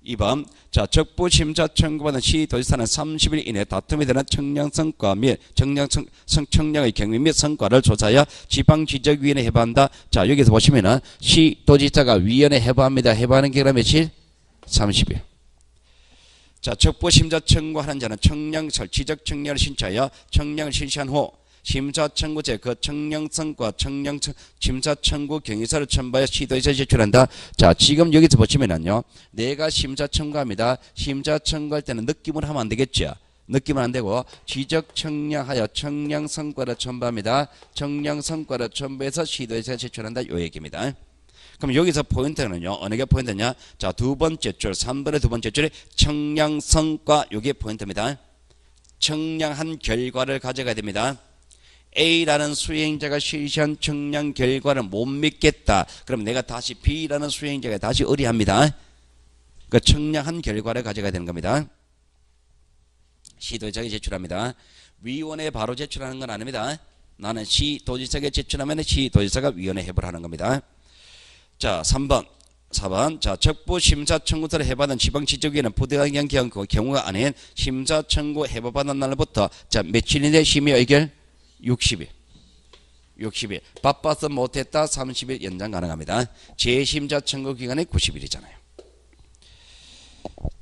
2번, 자, 적부심사 청구받은 시도지사는 30일 이내 다툼이 되는 청량성과 및 청량의 경위 및 성과를 조사하여 지방지적위원회에 해부한다. 자, 여기서 보시면은 시도지사가 위원회 해부합니다. 해부하는 기간 며칠? 30일. 자, 적부심사 청구하는 자는 지적 청량을 신청하여 청량을 실시한 후 심사 청구제 그 청량성과 심사 청구 경위서를 첨부하여 시도지사에 제출한다. 자, 지금 여기서 보시면은요, 내가 심사 청구합니다. 심사 청구할 때는 느낌을 하면 안 되겠죠. 느낌은 안 되고 지적 청량하여 청량 성과를 첨부합니다. 청량 성과를 첨부해서 시도지사에 제출한다. 요 얘기입니다. 그럼 여기서 포인트는요. 어느 게 포인트냐? 자, 두 번째 줄, 3번의 두 번째 줄에 청량성과 요게 포인트입니다. 청량한 결과를 가져가야 됩니다. A라는 수행자가 실시한 청량 결과를 못 믿겠다. 그럼 내가 다시 B라는 수행자가 다시 의뢰합니다. 그 청량한 결과를 가져가야 되는 겁니다. 시도지사에 제출합니다. 위원회에 바로 제출하는 건 아닙니다. 나는 시도지사에 제출하면 시도지사가 위원회 해부를 하는 겁니다. 자, 3번. 4번. 자, 척부 심사 청구서를 해받은 지방지적위원회는 부당한 경우가 아닌 심사 청구 해부받은 날부터 자, 며칠인데 심의 의결? 60일. 60일. 바빠서 못했다. 30일 연장 가능합니다. 재심사 청구 기간이 90일이잖아요.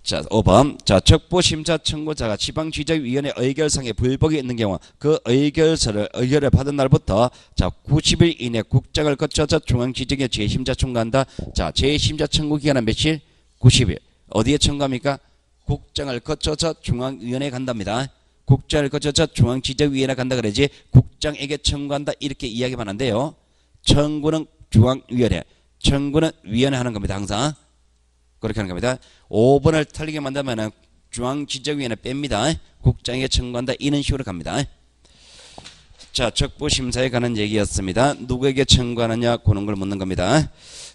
자, 5번. 자, 척부심사 청구자가 지방지적위원회 의결상에 불복이 있는 경우 그 의결을 받은 날부터 자, 90일 이내 국장을 거쳐서 중앙지적에 재심사 청구한다. 자, 재심사 청구 기간은 며칠? 90일. 어디에 청구합니까? 국장을 거쳐서 중앙위원회에 간답니다. 국장을 거쳐서 중앙지적위원회에 간다 그러지 국장에게 청구한다 이렇게 이야기하면 안 돼요. 청구는 중앙위원회, 청구는 위원회 하는 겁니다. 항상. 그렇게 하는 겁니다. 5번을 틀리게 만들면 중앙지적위원회 뺍니다. 국장에게 청구한다. 이런 식으로 갑니다. 자, 척부심사에 관한 얘기였습니다. 누구에게 청구하느냐 그런 걸 묻는 겁니다.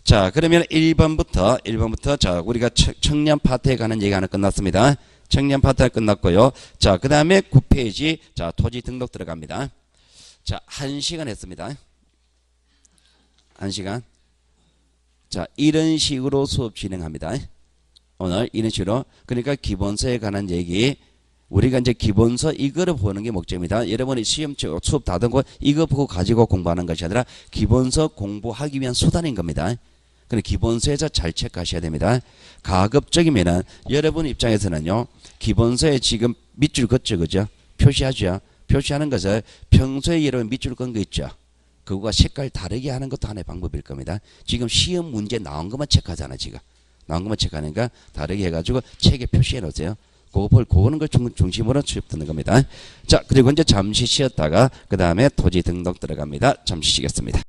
자, 그러면 1번부터 자, 우리가 청년 파트에 관한 얘기 하나 끝났습니다. 청년 파트가 끝났고요. 자, 그 다음에 9페이지 자, 토지 등록 들어갑니다. 자, 1시간 했습니다. 1시간. 자, 이런 식으로 수업 진행합니다. 오늘 이런 식으로. 그러니까 기본서에 관한 얘기 우리가 이제 기본서 이거를 보는 게 목적입니다. 여러분이 시험 수업 다 듣고 이거 보고 가지고 공부하는 것이 아니라 기본서 공부하기 위한 수단인 겁니다. 그래 기본서에서 잘 체크하셔야 됩니다. 가급적이면은 여러분 입장에서는요. 기본서에 지금 밑줄 긋죠. 그죠? 표시하죠. 표시하는 것을 평소에 여러분 밑줄 건 거 있죠. 그거가 색깔 다르게 하는 것도 하나의 방법일 겁니다. 지금 시험 문제 나온 것만 체크하잖아. 지금 나온 것만 체크하니까 다르게 해가지고 책에 표시해 놓으세요. 그거는 걸 중심으로 수업 듣는 겁니다. 자, 그리고 이제 잠시 쉬었다가 그 다음에 토지 등록 들어갑니다. 잠시 쉬겠습니다.